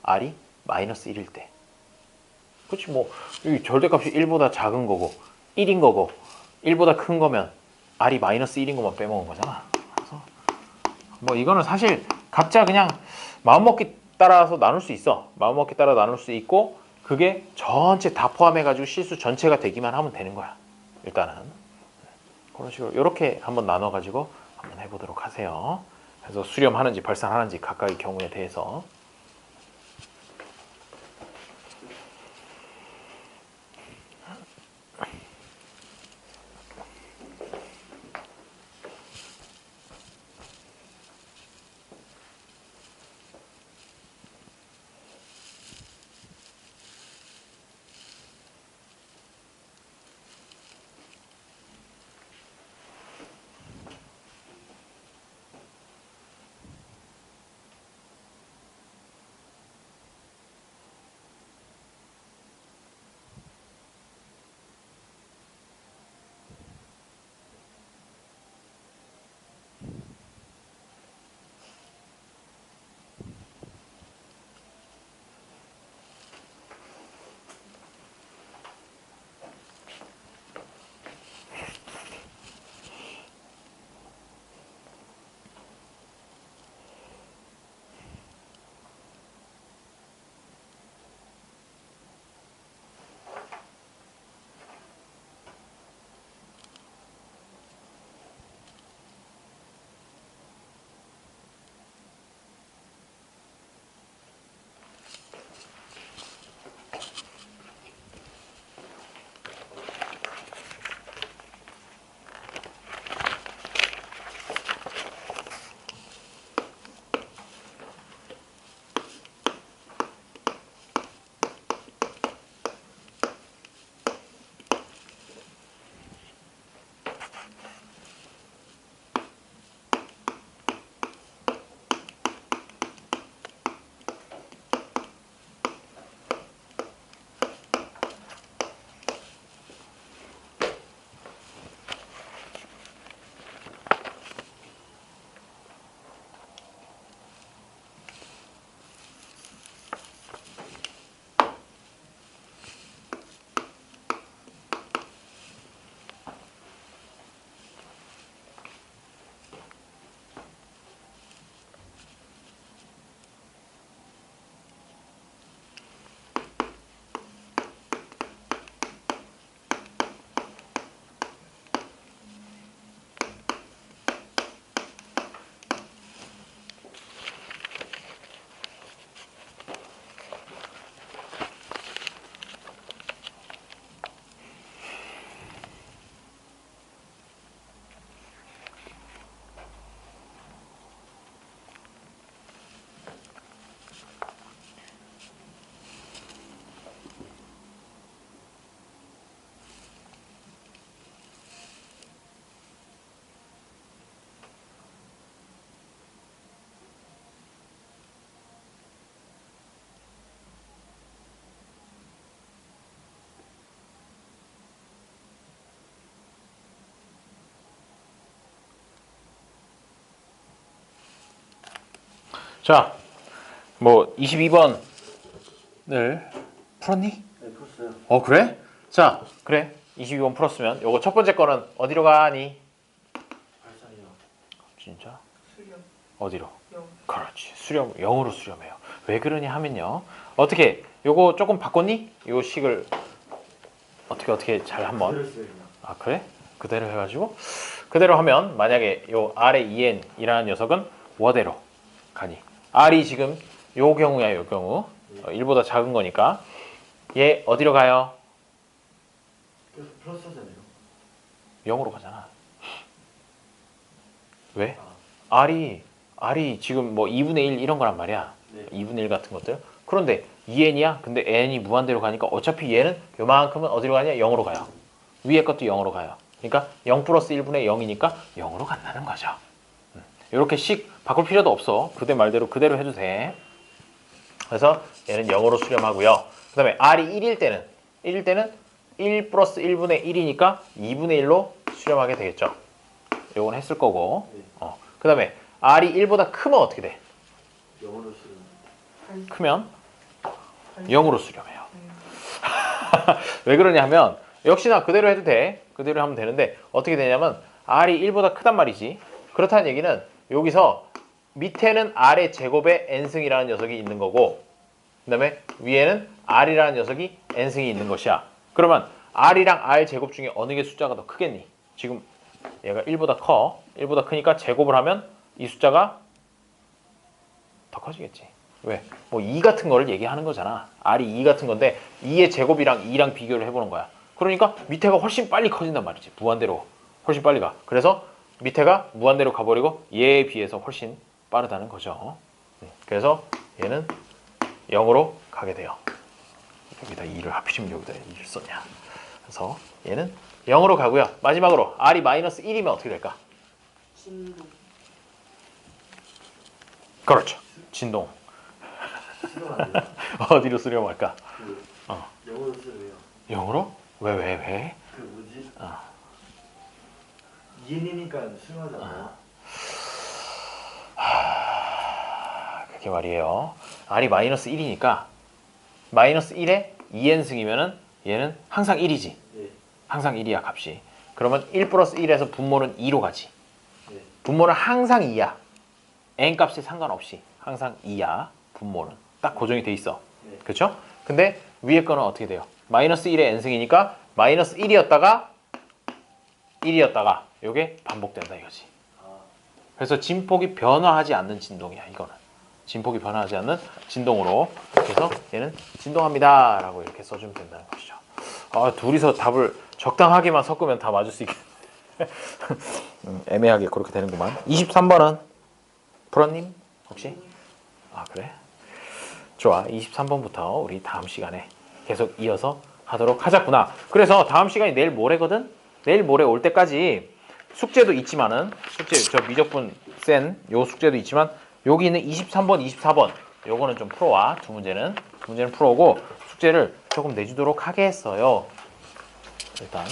R이 마이너스 1일 때. 그렇지, 뭐 이 절대값이 1보다 작은 거고 1인 거고 1보다 큰 거면 R이 마이너스 1인 것만 빼먹은 거잖아. 그래서 뭐 이거는 사실 각자 그냥 마음먹기 따라서 나눌 수 있어. 마음먹기 따라 나눌 수 있고, 그게 전체 다 포함해가지고 실수 전체가 되기만 하면 되는 거야. 일단은 그런 식으로 이렇게 한번 나눠가지고 한번 해보도록 하세요. 그래서 수렴하는지 발산하는지 각각의 경우에 대해서. 자, 뭐 22번을 풀었니? 네, 풀었어요. 그래? 자, 그래. 22번 풀었으면 요거 첫 번째 거는 어디로 가니? 발산이요. 진짜? 수렴 어디로? 0 그렇지. 수렴 0으로 수렴해요. 왜 그러냐 하면요. 어떻게 요거 조금 바꿨니? 요 식을 어떻게 잘 한번. 그랬어요, 그냥. 아, 그래? 그대로 해가지고 그대로 하면 만약에 요 R의 EN이라는 녀석은 뭐대로 가니? R이 지금 요 경우야, 요 경우 1보다 작은 거니까 얘 어디로 가요? 그래서 플러스잖아요. 0으로 가잖아. 왜? R이 지금 뭐 2분의 1 이런 거란 말이야. 네. 2분의 1 같은 것들. 그런데 2n이야. 근데 n이 무한대로 가니까 어차피 얘는 요만큼은 어디로 가냐? 0으로 가요. 위에 것도 0으로 가요. 그러니까 0 플러스 1분의 0이니까 0으로 간다는 거죠. 이렇게 식 바꿀 필요도 없어. 그대 말대로 그대로 해도 돼. 그래서 얘는 0으로 수렴하고요. 그 다음에 R이 1일 때는 1 플러스 1분의 1이니까 2분의 1로 수렴하게 되겠죠. 요건 했을 거고. 네. 그 다음에 R이 1보다 크면 어떻게 돼? 영어로 쓰는. 크면 0으로 수렴해요. 왜 그러냐 하면 역시나 그대로 해도 돼. 그대로 하면 되는데 어떻게 되냐면 R이 1보다 크단 말이지. 그렇다는 얘기는 여기서 밑에는 R의 제곱에 n승이라는 녀석이 있는 거고 그 다음에 위에는 R이라는 녀석이 n승이 있는 것이야. 그러면 R이랑 R 제곱 중에 어느 게 숫자가 더 크겠니? 지금 얘가 1보다 커. 1보다 크니까 제곱을 하면 이 숫자가 더 커지겠지. 왜? 뭐 2 같은 거를 얘기하는 거잖아. R이 2 같은 건데 2의 제곱이랑 2랑 비교를 해보는 거야. 그러니까 밑에가 훨씬 빨리 커진단 말이지. 무한대로 훨씬 빨리 가. 그래서 밑에가 무한대로 가버리고 얘에 비해서 훨씬 빠르다는 거죠. 그래서 얘는 0으로 가게 돼요. 여기다 2를 하필이면 여기다 2를 썼냐. 그래서 얘는 0으로 가고요. 마지막으로 R이 마이너스 1이면 어떻게 될까? 진동 그렇죠. 진동. 수렴하네요. 어디로 수렴할까? 그 어. 영어로 쓰래요. 0으로? 왜? 그 뭐지? 어. EN이니까 수렴하잖아요. 그게 말이에요. R이 마이너스 1이니까 마이너스 1에 2n승이면은 얘는 항상 1이지. 네. 항상 1이야 값이. 그러면 1 플러스 1에서 분모는 2로 가지. 네. 분모는 항상 2야. n 값에 상관없이 항상 2야. 분모는 딱 고정이 돼 있어. 네. 그렇죠? 근데 위에 거는 어떻게 돼요? 마이너스 1의 n승이니까 마이너스 1이었다가 요게 반복된다 이거지. 아, 그래서 진폭이 변화하지 않는 진동이야 이거는. 진폭이 변화하지 않는 진동으로. 그래서 얘는 진동합니다 라고 이렇게 써주면 된다는 것이죠. 둘이서 답을 적당하게만 섞으면 다 맞을 수 있겠네. 애매하게 그렇게 되는구만. 23번은 프로님 혹시? 아, 그래? 좋아. 23번부터 우리 다음 시간에 계속 이어서 하도록 하자꾸나. 그래서 다음 시간이 내일 모레거든? 내일 모레 올 때까지 숙제도 있지만은, 저 미적분 센 요 숙제도 있지만 여기 있는 23번, 24번 요거는 좀 풀어와. 두 문제는 풀어오고 숙제를 조금 내주도록 하겠어요. 일단